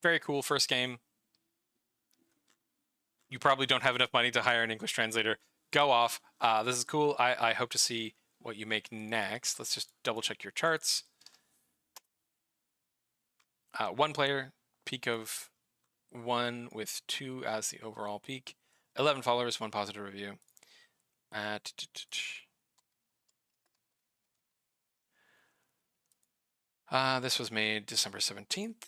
Very cool first game. You probably don't have enough money to hire an English translator. Go off. This is cool. I hope to see what you make next. Let's just double check your charts. 1 player, peak of 1 with 2 as the overall peak. 11 followers, 1 positive review. This was made December 17th.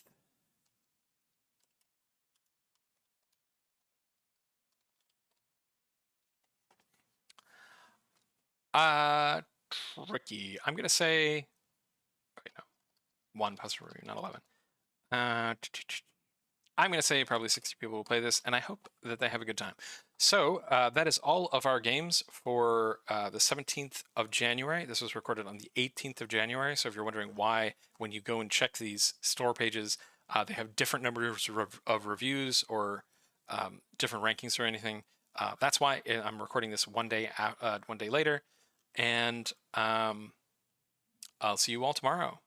Tricky. I'm gonna say, okay, no, 1 positive review, not 11. I'm gonna say probably 60 people will play this, and I hope that they have a good time. So that is all of our games for the 17th of January. This was recorded on the 18th of January. So if you're wondering why, when you go and check these store pages, they have different numbers of reviews or different rankings or anything, that's why I'm recording this one day later. And I'll see you all tomorrow.